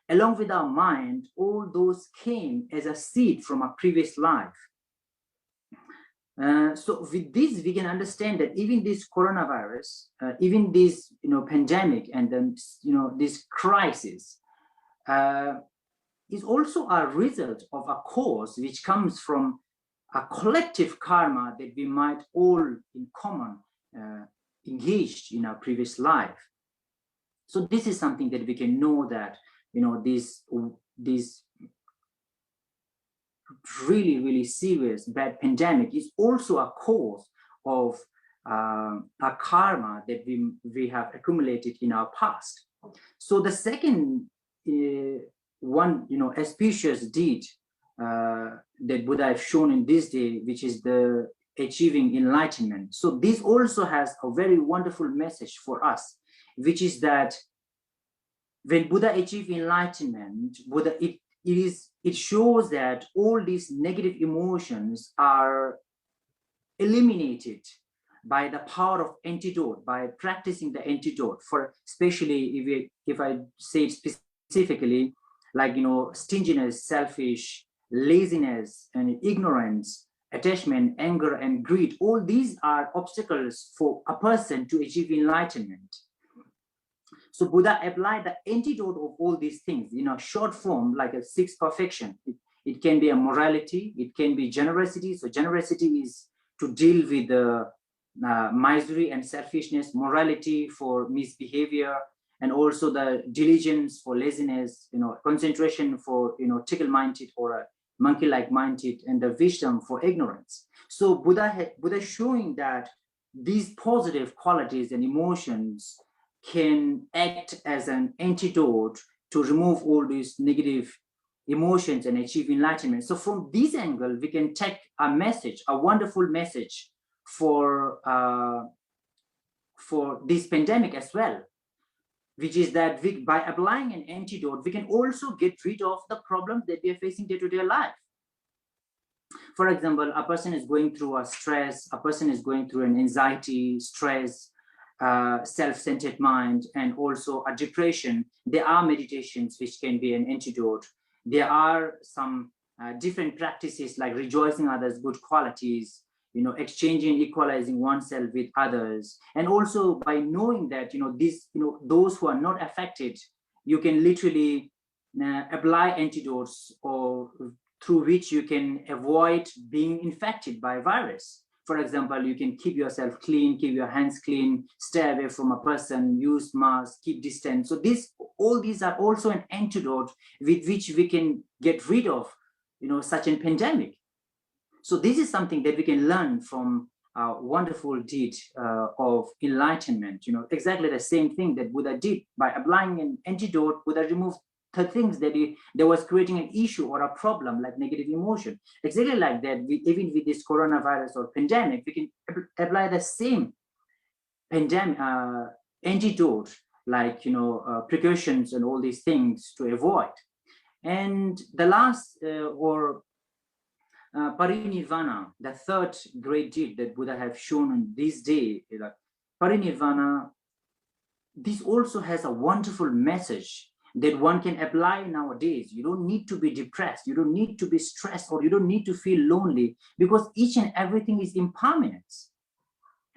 along with our mind, all those came as a seed from a previous life. So with this, we can understand that even this coronavirus, even this pandemic, and then this crisis is also a result of a cause which comes from a collective karma that we might all in common engaged in our previous life. So this is something that we can know, that this really serious bad pandemic is also a cause of a karma that we have accumulated in our past. So the second one auspicious deed that Buddha has shown in this day, which is the achieving enlightenment. So this also has a very wonderful message for us, which is that when Buddha achieved enlightenment, it shows that all these negative emotions are eliminated by the power of antidote, by practicing the antidote. For especially if I say it specifically, like, you know, stinginess, selfish, laziness, and ignorance, attachment, anger, and greed, all these are obstacles for a person to achieve enlightenment. So Buddha applied the antidote of all these things in a short form, like a sixth perfection. It can be a morality, it can be generosity. So generosity is to deal with the misery and selfishness, morality for misbehavior, and also the diligence for laziness, you know, concentration for, you know, tickle-minded or a monkey-like minded, and the wisdom for ignorance. So Buddha showing that these positive qualities and emotions can act as an antidote to remove all these negative emotions and achieve enlightenment. So from this angle, we can take a message, a wonderful message for this pandemic as well, which is that by applying an antidote, we can also get rid of the problems that we are facing day-to-day life. For example, a person is going through a stress, a person is going through an anxiety, stress, self-centered mind, and also a depression. There are meditations which can be an antidote. There are some different practices like rejoicing others' good qualities, you know, exchanging, equalizing oneself with others, and also by knowing that, you know, this, you know, those who are not affected, you can literally apply antidotes or through which you can avoid being infected by virus. For example, you can keep yourself clean, keep your hands clean, stay away from a person, use mask, keep distance. So all these are also an antidote with which we can get rid of, you know, such a pandemic. So this is something that we can learn from a wonderful deed of enlightenment. You know, exactly the same thing that Buddha did. By applying an antidote, Buddha removed the things that was creating an issue or a problem, like negative emotion. Exactly like that, even with this coronavirus or pandemic, we can apply the same pandemic antidote, like, you know, precautions and all these things to avoid. And the last parinirvana, the third great deed that Buddha have shown on this day, like parinirvana, this also has a wonderful message that one can apply nowadays. You don't need to be depressed, you don't need to be stressed, or you don't need to feel lonely, because each and everything is impermanence.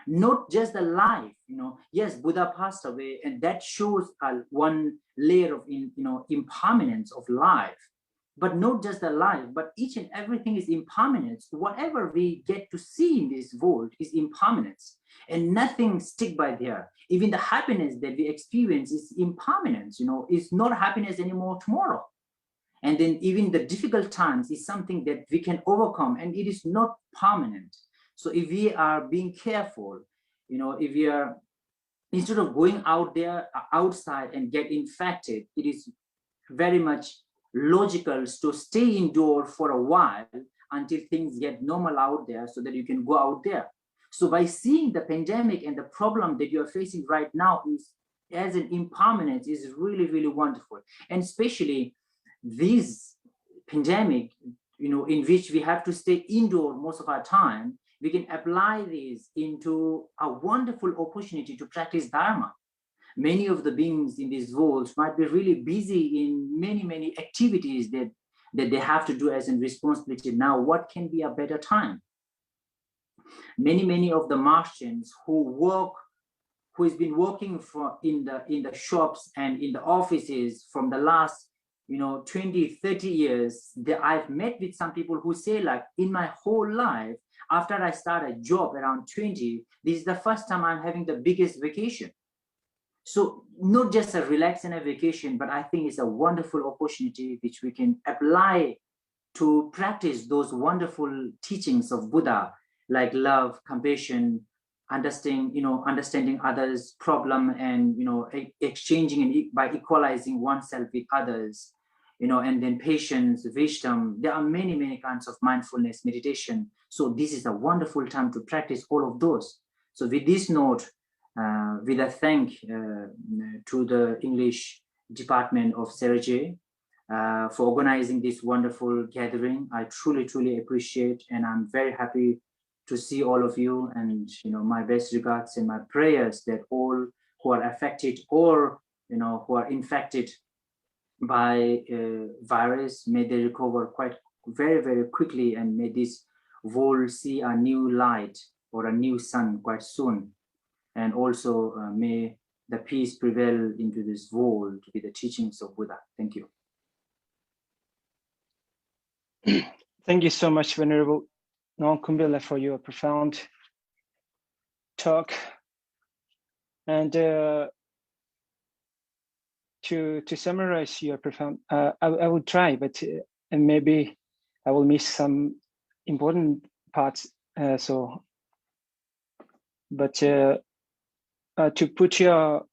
Not just the life, you know. Yes, Buddha passed away, and that shows one layer of, you know, impermanence of life. But not just the life, but each and everything is impermanence. Whatever we get to see in this world is impermanence, and nothing stick by there. Even the happiness that we experience is impermanence, you know, it's not happiness anymore tomorrow. And then even the difficult times is something that we can overcome, and it is not permanent. So if we are being careful, you know, if we are, instead of going out there outside and get infected, it is very much logical to stay indoor for a while until things get normal out there, so that you can go out there. So by seeing the pandemic and the problem that you're facing right now is as an impermanence is really, really wonderful. And especially this pandemic, you know, in which we have to stay indoor most of our time, we can apply this into a wonderful opportunity to practice Dharma. Many of the beings in this world might be really busy in many activities that they have to do as a responsibility. Now, what can be a better time? Many of the Martians who has been working in the shops and in the offices from the last, you know, 20-30 years, I've met with some people who say, like, in my whole life, after I start a job around 20, this is the first time I'm having the biggest vacation. So not just a relax and a vacation, but I think it's a wonderful opportunity which we can apply to practice those wonderful teachings of Buddha, like love, compassion, understanding others' problem, and, you know, exchanging and by equalizing oneself with others, you know, and then patience, wisdom. There are many kinds of mindfulness meditation. So this is a wonderful time to practice all of those. So with this note, with a thank to the English department of Sera, for organizing this wonderful gathering. I truly, truly appreciate, and I'm very happy to see all of you, and my best regards and my prayers that all who are affected or who are infected by virus, may they recover quite very, very quickly, and may this world see a new light or a new sun quite soon. And also may the peace prevail into this world with the teachings of Buddha. Thank you. Thank you so much, Venerable Nong Kumbila, for your profound talk. And to summarize your profound, I will try, but and maybe I will miss some important parts. But to put your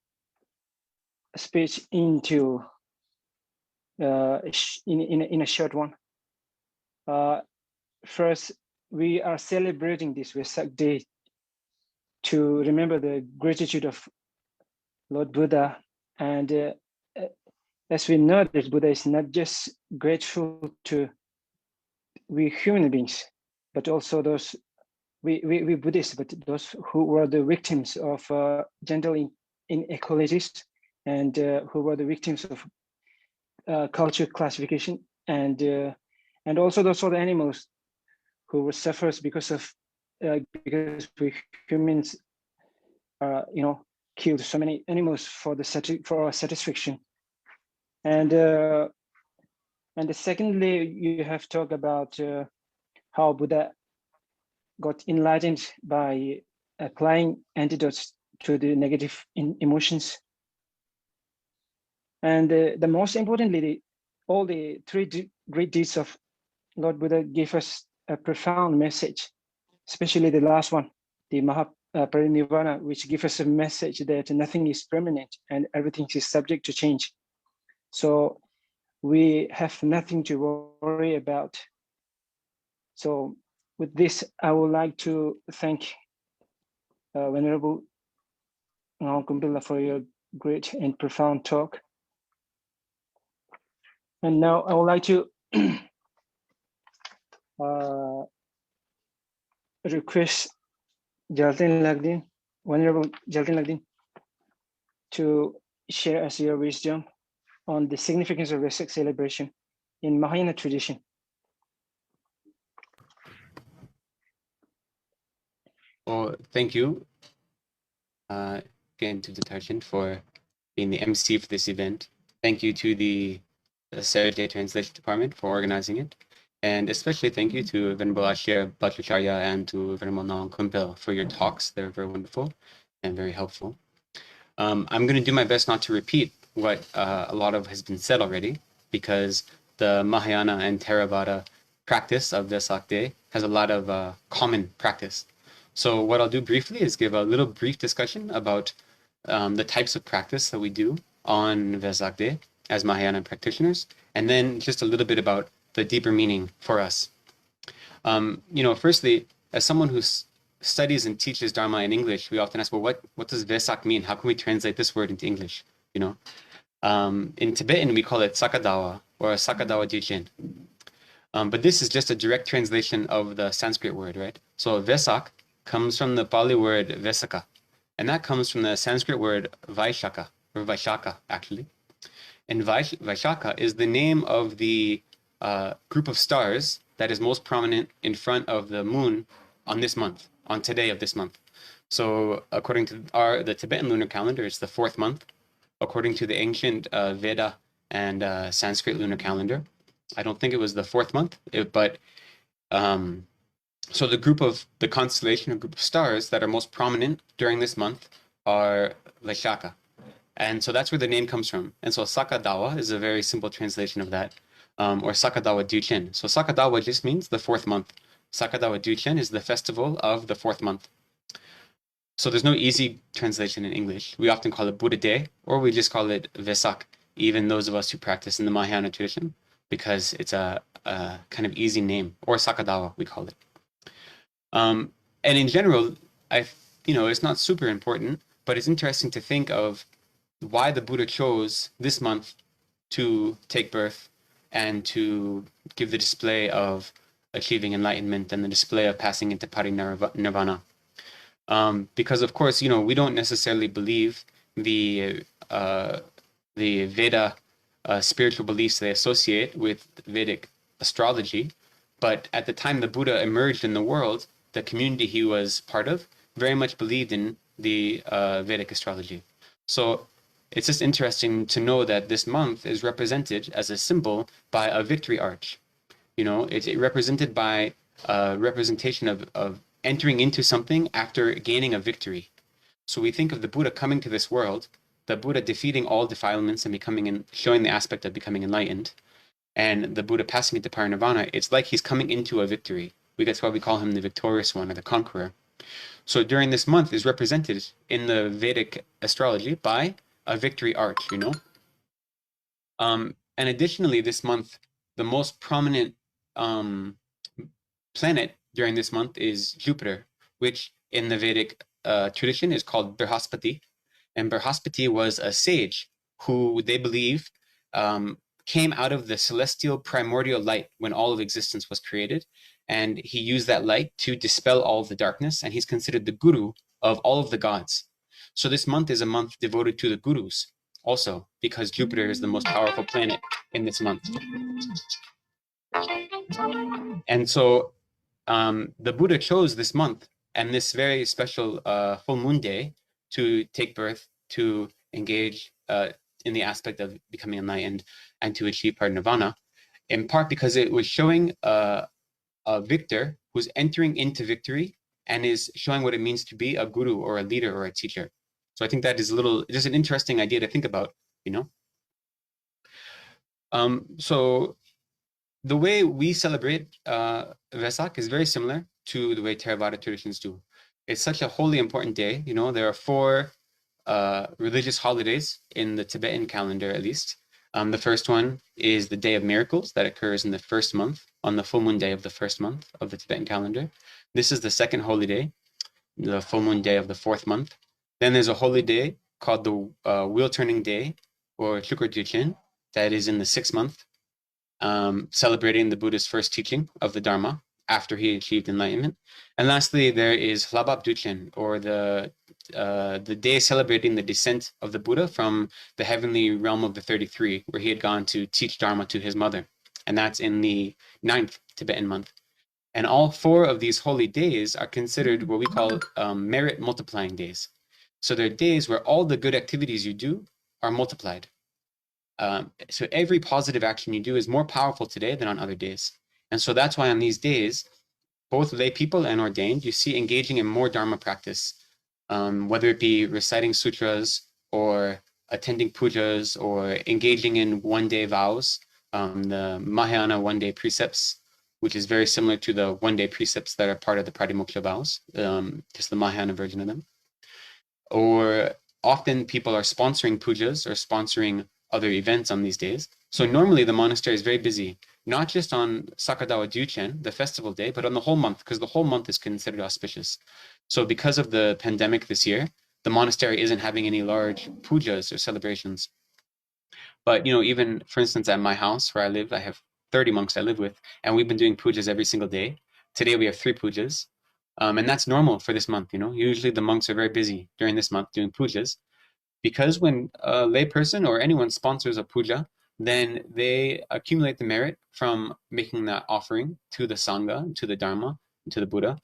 speech into in a short one. First, we are celebrating this Vesak Day to remember the gratitude of Lord Buddha. And as we know that Buddha is not just grateful to we human beings, but also those we Buddhists, but those who were the victims of gender inequalities, and who were the victims of culture classification, and also those other animals who were suffers because we humans killed so many animals for our satisfaction. And secondly, you have talked about how Buddha got enlightened by applying antidotes to the negative emotions. And the most importantly, all the three great deeds of Lord Buddha gave us a profound message, especially the last one, the mahaparnirvana, which gives us a message that nothing is permanent and everything is subject to change. So we have nothing to worry about. So with this, I would like to thank Venerable Nong Kumbila for your great and profound talk. And now I would like to request Jaltin Lagdin, Venerable Jaltin Lagdin, to share us your wisdom on the significance of Vesak celebration in Mahayana tradition. Well, thank you again to Detarjan for being the MC for this event. Thank you to the Sera Translation Department for organizing it. And especially thank you to Venerable Ashir Bhattacharya and to Venerable Nong Kumbila for your talks. They're very wonderful and very helpful. I'm going to do my best not to repeat what a lot of has been said already, because the Mahayana and Theravada practice of Vesak Day has a lot of common practice. So what I'll do briefly is give a little brief discussion about the types of practice that we do on Vesak Day as Mahayana practitioners, and then just a little bit about the deeper meaning for us. Firstly, as someone who studies and teaches Dharma in English, we often ask, well, what does Vesak mean? How can we translate this word into English? In Tibetan, we call it Saka Dawa or Saka Dawa Dijin. But this is just a direct translation of the Sanskrit word, right? So Vesak comes from the Pali word Vesaka, and that comes from the Sanskrit word Vaishaka, or Vaishaka, actually. And Vaishaka is the name of the group of stars that is most prominent in front of the moon on this month, on today of this month. So according to the Tibetan lunar calendar, it's the 4th month. According to the ancient Veda and Sanskrit lunar calendar, I don't think it was the 4th month, but so the constellation or group of stars that are most prominent during this month are Vaishaka. And so that's where the name comes from. And so Saka Dawa is a very simple translation of that, or Saka Dawa Duchen. So Saka Dawa just means the 4th month. Saka Dawa Duchen is the festival of the 4th month. So there's no easy translation in English. We often call it Buddha Day, or we just call it Vesak, even those of us who practice in the Mahayana tradition, because it's a kind of easy name, or Saka Dawa, we call it. And in general, it's not super important, but it's interesting to think of why the Buddha chose this month to take birth, and to give the display of achieving enlightenment and the display of passing into parinirvana. Because of course, we don't necessarily believe the Veda spiritual beliefs they associate with Vedic astrology, but at the time the Buddha emerged in the world, the community he was part of very much believed in the Vedic astrology. So it's just interesting to know that this month is represented as a symbol by a victory arch. It's represented by a representation of entering into something after gaining a victory. So we think of the Buddha coming to this world, the Buddha defeating all defilements and showing the aspect of becoming enlightened, and the Buddha passing into parinirvana. It's like he's coming into a victory. That's why we call him the victorious one or the conqueror. So during this month is represented in the Vedic astrology by a victory arch, And additionally, this month, the most prominent planet during this month is Jupiter, which in the Vedic tradition is called Brihaspati. And Brihaspati was a sage who they believe came out of the celestial primordial light when all of existence was created. And he used that light to dispel all of the darkness. And he's considered the guru of all of the gods. So this month is a month devoted to the gurus also, because Jupiter is the most powerful planet in this month. And so the Buddha chose this month and this very special full moon day to take birth, to engage in the aspect of becoming enlightened and to achieve parinirvana, in part because it was showing a victor who's entering into victory and is showing what it means to be a guru or a leader or a teacher. So I think that is just an interesting idea to think about, So the way we celebrate Vesak is very similar to the way Theravada traditions do. It's such a holy, important day. There are 4 religious holidays in the Tibetan calendar, at least. The first one is the Day of Miracles that occurs in the first month, on the full moon day of the first month of the Tibetan calendar. This is the second holy day, the full moon day of the 4th month. Then there's a holy day called the Wheel Turning Day, or Chukur that is in the 6th month, celebrating the Buddha's first teaching of the Dharma after he achieved enlightenment. And lastly, there is Hlabab Duchen, or the day celebrating the descent of the Buddha from the heavenly realm of the 33, where he had gone to teach Dharma to his mother. And that's in the 9th Tibetan month. And all 4 of these holy days are considered what we call merit multiplying days. So they're days where all the good activities you do are multiplied. So every positive action you do is more powerful today than on other days. And so that's why on these days, both lay people and ordained, you see engaging in more Dharma practice, whether it be reciting sutras or attending pujas or engaging in one-day vows, the Mahayana one-day precepts, which is very similar to the one-day precepts that are part of the Pratimoksha vows, just the Mahayana version of them. Or often people are sponsoring pujas or sponsoring other events on these days. So normally the monastery is very busy, not just on Saka Dawa Duchen, the festival day, but on the whole month, because the whole month is considered auspicious. So because of the pandemic this year, the monastery isn't having any large pujas or celebrations. But, even for instance, at my house where I live, I have 30 monks I live with, and we've been doing pujas every single day. Today we have 3 pujas. And that's normal for this month, Usually the monks are very busy during this month doing pujas, because when a layperson or anyone sponsors a puja, then they accumulate the merit from making that offering to the Sangha, to the Dharma, to the Buddha,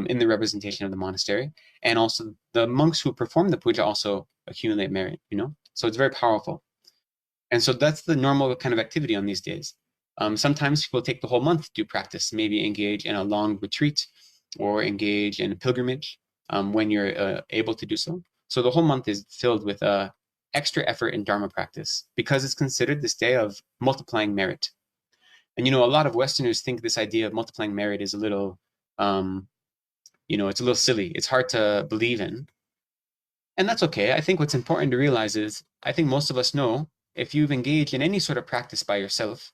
in the representation of the monastery. And also the monks who perform the puja also accumulate merit, So it's very powerful. And so that's the normal kind of activity on these days. Sometimes people take the whole month to do practice, maybe engage in a long retreat or engage in a pilgrimage when you're able to do so. So the whole month is filled with extra effort in Dharma practice because it's considered this day of multiplying merit. And, a lot of Westerners think this idea of multiplying merit is a little, it's a little silly. It's hard to believe in. And that's okay. I think what's important to realize is, I think most of us know, if you've engaged in any sort of practice by yourself,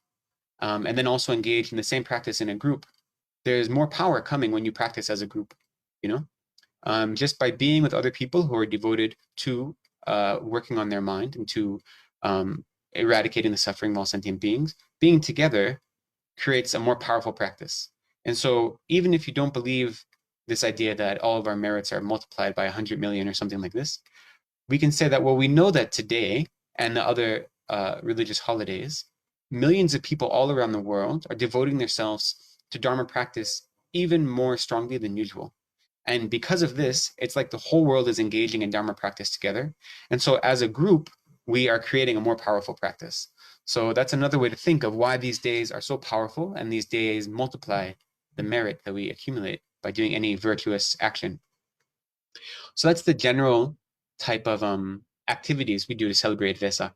and then also engaged in the same practice in a group, there's more power coming when you practice as a group, just by being with other people who are devoted to working on their mind and to eradicating the suffering of all sentient beings, being together creates a more powerful practice. And so even if you don't believe this idea that all of our merits are multiplied by 100 million or something like this, we can say that, well, we know that today and the other religious holidays, millions of people all around the world are devoting themselves to Dharma practice even more strongly than usual. And because of this, it's like the whole world is engaging in Dharma practice together. And so as a group, we are creating a more powerful practice. So that's another way to think of why these days are so powerful, and these days multiply the merit that we accumulate by doing any virtuous action. So that's the general type of activities we do to celebrate Vesak,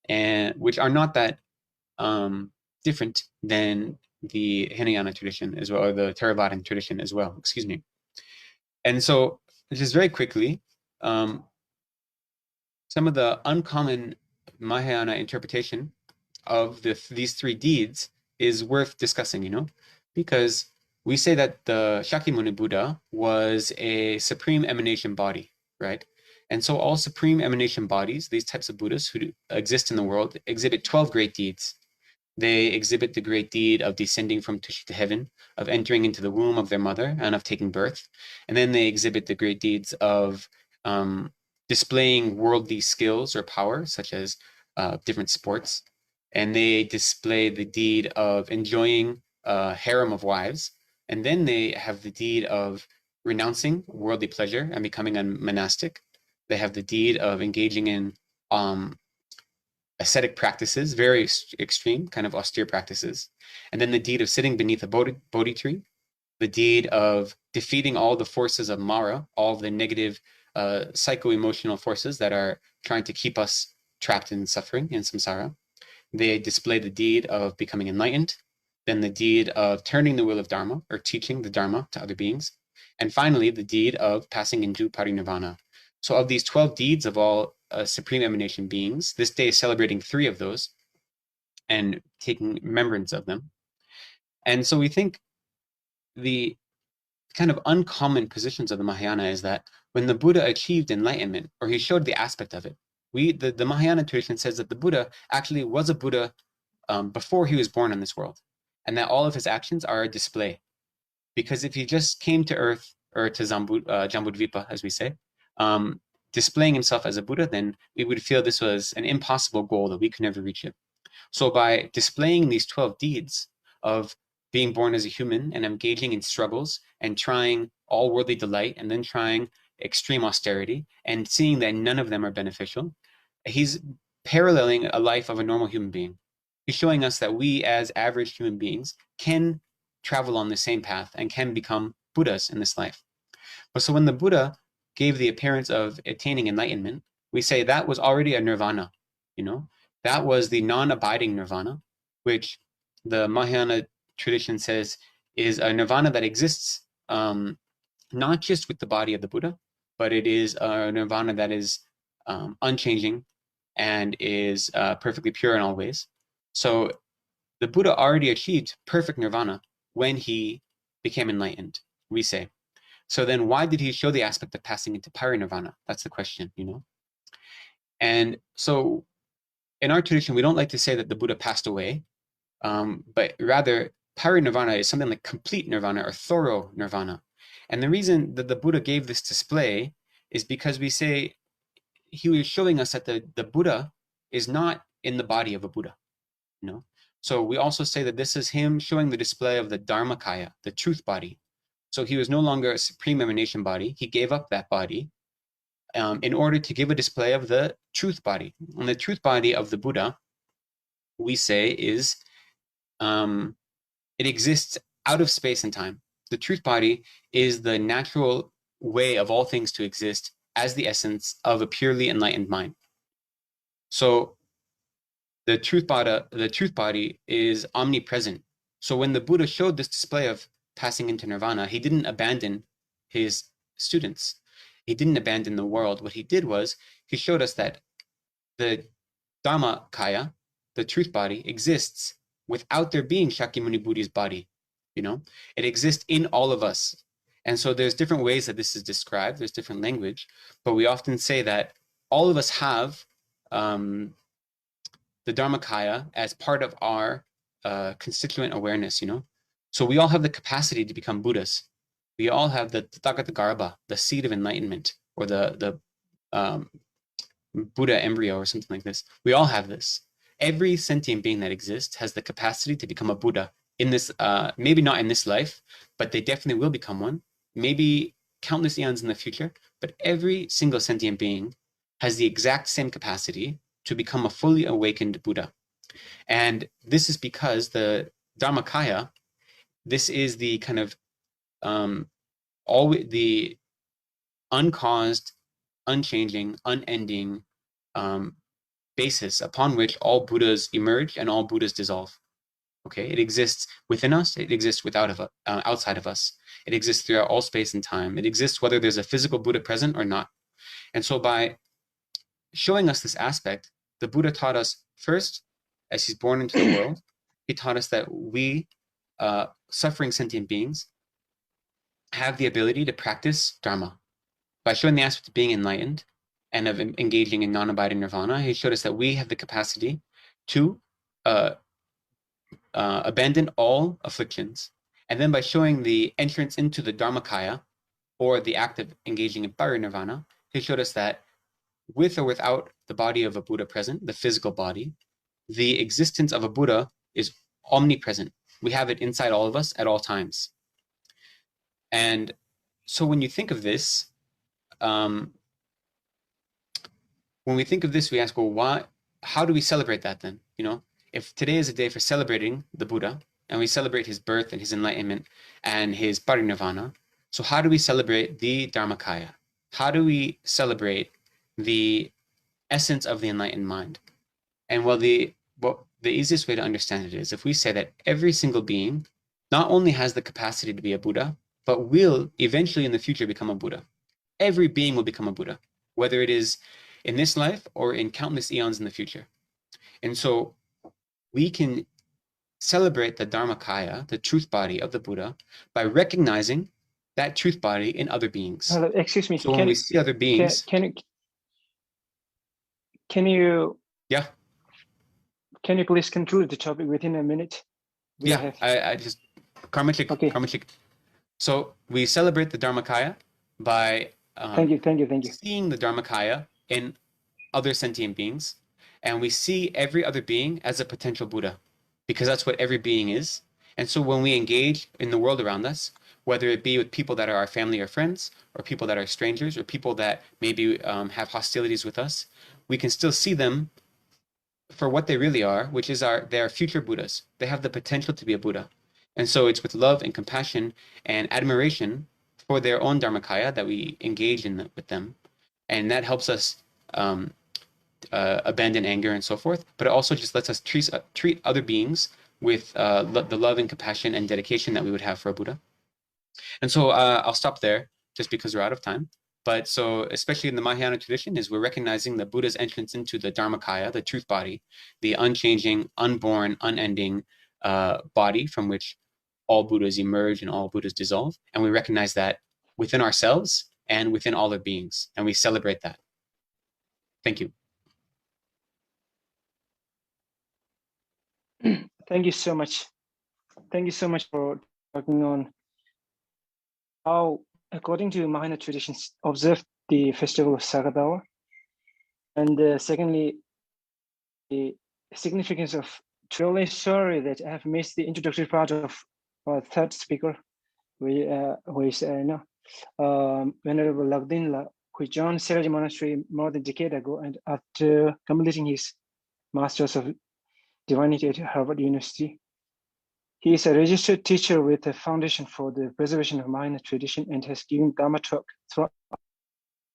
and which are not that different than the Hinayana tradition as well, or the Theravada tradition as well, excuse me. And so just very quickly, some of the uncommon Mahayana interpretation of these three deeds is worth discussing, because we say that the Shakyamuni Buddha was a supreme emanation body, right? And so all supreme emanation bodies, these types of Buddhas who exist in the world, exhibit 12 great deeds. They exhibit the great deed of descending from Tushita heaven, of entering into the womb of their mother, and of taking birth. And then they exhibit the great deeds of displaying worldly skills or power, such as different sports. And they display the deed of enjoying a harem of wives. And then they have the deed of renouncing worldly pleasure and becoming a monastic. They have the deed of engaging in ascetic practices, very extreme, kind of austere practices. And then the deed of sitting beneath a Bodhi tree, the deed of defeating all the forces of Mara, all of the negative psycho-emotional forces that are trying to keep us trapped in suffering, in samsara. They display the deed of becoming enlightened, then the deed of turning the wheel of Dharma, or teaching the Dharma to other beings, and finally the deed of passing into parinirvana. So of these 12 deeds of all supreme emanation beings, this day is celebrating 3 of those and taking remembrance of them. And so we think the kind of uncommon positions of the Mahayana is that when the Buddha achieved enlightenment, or he showed the aspect of it, the Mahayana tradition says that the Buddha actually was a Buddha before he was born on this world, and that all of his actions are a display. Because if he just came to earth, or to Jambudvipa, as we say, displaying himself as a Buddha, then we would feel this was an impossible goal, that we could never reach it. So by displaying these 12 deeds of being born as a human and engaging in struggles and trying all worldly delight and then trying extreme austerity and seeing that none of them are beneficial, he's paralleling a life of a normal human being. He's showing us that we as average human beings can travel on the same path and can become Buddhas in this life. But so when the Buddha gave the appearance of attaining enlightenment, we say that was already a nirvana, that was the non-abiding nirvana, which the Mahayana tradition says is a nirvana that exists not just with the body of the Buddha, but it is a nirvana that is unchanging and is perfectly pure in all ways. So the Buddha already achieved perfect nirvana when he became enlightened, we say. So then why did he show the aspect of passing into parinirvana? That's the question, And so in our tradition, we don't like to say that the Buddha passed away, but rather parinirvana is something like complete nirvana or thorough nirvana. And the reason that the Buddha gave this display is because we say he was showing us that the Buddha is not in the body of a Buddha, So we also say that this is him showing the display of the Dharmakaya, the truth body. So he was no longer a supreme emanation body. He gave up that body in order to give a display of the truth body. And the truth body of the Buddha, we say, is it exists out of space and time. The truth body is the natural way of all things to exist as the essence of a purely enlightened mind. So the truth body is omnipresent. So when the Buddha showed this display of passing into nirvana, he didn't abandon his students. He didn't abandon the world. What he did was he showed us that the Dharmakaya, the truth body, exists without there being Shakyamuni Buddha's body. It exists in all of us. And so there's different ways that this is described. There's different language, but we often say that all of us have the Dharmakaya as part of our constituent awareness, So we all have the capacity to become Buddhas. We all have the Tathagata, the seed of enlightenment, or the Buddha embryo or something like this. We all have this. Every sentient being that exists has the capacity to become a Buddha in this, maybe not in this life, but they definitely will become one, maybe countless eons in the future, but every single sentient being has the exact same capacity to become a fully awakened Buddha. And this is because the Dharmakaya, this is the kind of the uncaused, unchanging, unending basis upon which all Buddhas emerge and all Buddhas dissolve. Okay, it exists within us, it exists outside of us. It exists throughout all space and time. It exists whether there's a physical Buddha present or not. And so by showing us this aspect, the Buddha taught us first, as he's born into the world, he taught us that we, suffering sentient beings, have the ability to practice Dharma. By showing the aspect of being enlightened and of engaging in non-abiding nirvana, he showed us that we have the capacity to abandon all afflictions. And then by showing the entrance into the Dharmakaya, or the act of engaging in parinirvana, he showed us that with or without the body of a Buddha present, the physical body, the existence of a Buddha is omnipresent. We have it inside all of us at all times. And so when you think of this, when we think of this, we ask, well, how do we celebrate that then? If today is a day for celebrating the Buddha, and we celebrate his birth and his enlightenment and his parinirvana, so how do we celebrate the Dharmakaya? How do we celebrate the essence of the enlightened mind? And the easiest way to understand it is if we say that every single being not only has the capacity to be a Buddha, but will eventually in the future become a Buddha. Every being will become a Buddha, whether it is in this life or in countless eons in the future. And so we can celebrate the Dharmakaya, the truth body of the Buddha, by recognizing that truth body in other beings. Excuse me. So when we see other beings, can you yeah, can you please conclude the topic within a minute? I just karmachik. Okay. Karmachik. So we celebrate the Dharmakaya by thank you. Seeing the Dharmakaya in other sentient beings, and we see every other being as a potential Buddha, because that's what every being is. And so when we engage in the world around us, whether it be with people that are our family or friends, or people that are strangers, or people that maybe have hostilities with us, we can still see them for what they really are, which is they are future Buddhas. They have the potential to be a Buddha. And so it's with love and compassion and admiration for their own Dharmakaya that we engage with them. And that helps us abandon anger and so forth, but it also just lets us treat other beings with the love and compassion and dedication that we would have for a Buddha. And so I'll stop there just because we're out of time. But so especially in the Mahayana tradition is we're recognizing the Buddha's entrance into the Dharmakaya, the truth body, the unchanging, unborn, unending body from which all Buddhas emerge and all Buddhas dissolve. And we recognize that within ourselves and within all our beings. And we celebrate that. Thank you. Thank you so much. Thank you so much for talking on how, according to Mahayana traditions, observe the festival of Saka Dawa. And secondly, the significance of truly sorry that I have missed the introductory part of our third speaker, who is Venerable Lagdinla, who joined Sera Monastery more than a decade ago, and after completing his Masters of Divinity at Harvard University. He is a registered teacher with the Foundation for the Preservation of Mahayana Tradition and has given Dharma talk throughout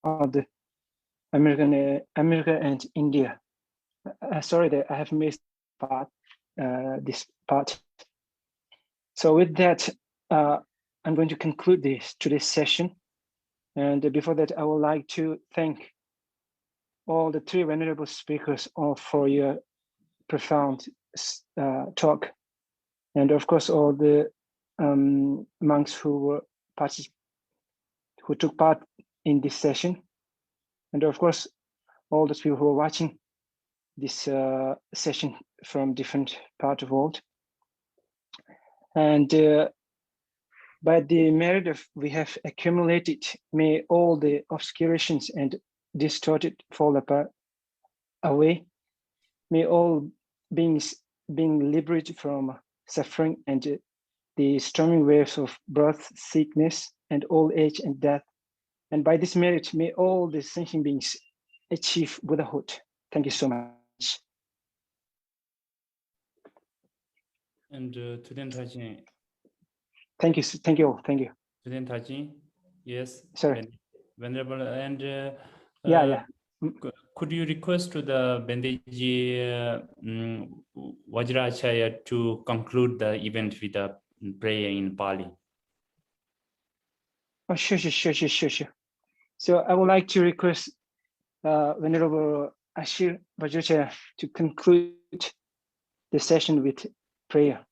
the America and India. Sorry that I have missed this part. So with that, I'm going to conclude today's session. And before that, I would like to thank all the three venerable speakers for your profound talk. And of course, all the monks who took part in this session. And of course, all the people who are watching. this session from different part of the world. And by the merit of we have accumulated, may all the obscurations and distorted fall apart away. May all beings being liberated from suffering and the storming waves of birth, sickness, and old age and death. And by this merit, may all the sentient beings achieve Buddhahood. Thank you so much. And Tuden Tajin. Thank you all. Thank you. Tuden Tajin, yes. Sorry. Venerable, and yeah. Could you request to the Bendeji Vajracharya to conclude the event with a prayer in Pali? Oh, sure. So I would like to request Venerable Ashir Vajracharya to conclude the session with prayer.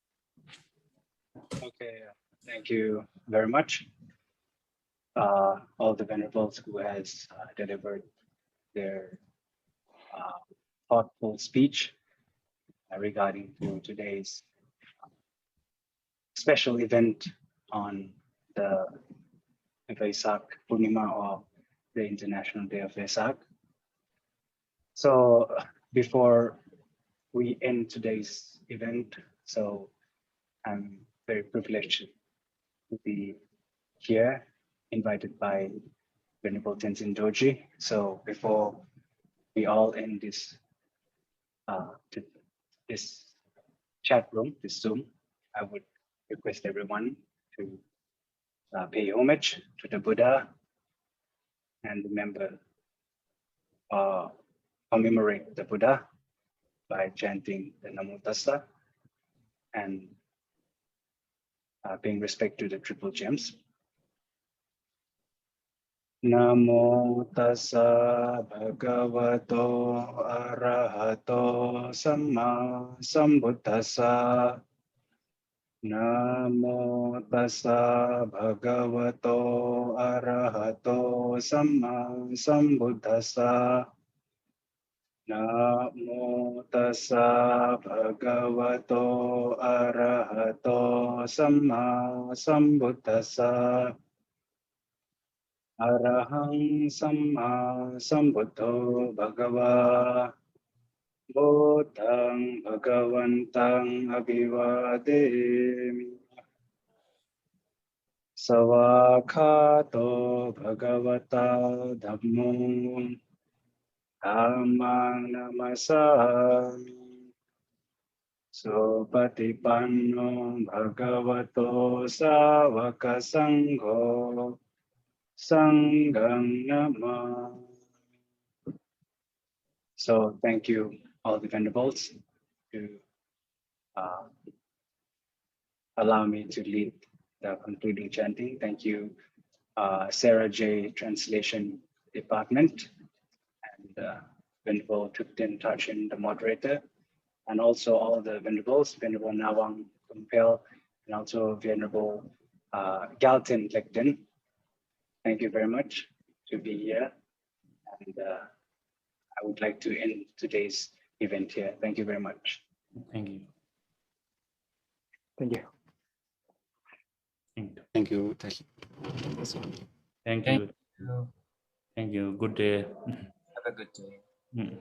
Okay, thank you very much. All the venerables who has delivered their thoughtful speech regarding to today's special event on the Vesak Purnima, or the International Day of Vesak. So before we end today's event, so I'm very privileged to be here, invited by Venerable Tenzin Dorji. So before we all end this this chat room, this Zoom, I would request everyone to pay homage to the Buddha and remember, commemorate the Buddha by chanting the Namo Tassa and paying respect to the triple gems. Namo Tassa Bhagavato Arahato Samma Sambuddhassa. Namo Tassa Bhagavato Arahato Samma Sambuddhassa. Namo Tassa Bhagavato Arahato Samma Sambuddhassa. Arahang Samma Sambuddho Bhagava. Buddhang Bhagavantang Abhivademi. Savakhato Bhagavata Dhammo. Dhammang Namasami. Sopatipanno Bhagavato Savaka Sangho. Sanghang Namah. So thank you, all the venerables, to allow me to lead the concluding chanting. Thank you, Sera J Translation Department, and Venerable Thupten Tachin, the moderator, and also all the venerables, Venerable Nawang Kumpel, and also Venerable Galton Lekton. Thank you very much to be here, and I would like to end today's event here. Thank you very much. Thank you. Thank you. Thank you. Thank you. Thank you. Good day. Have a good day.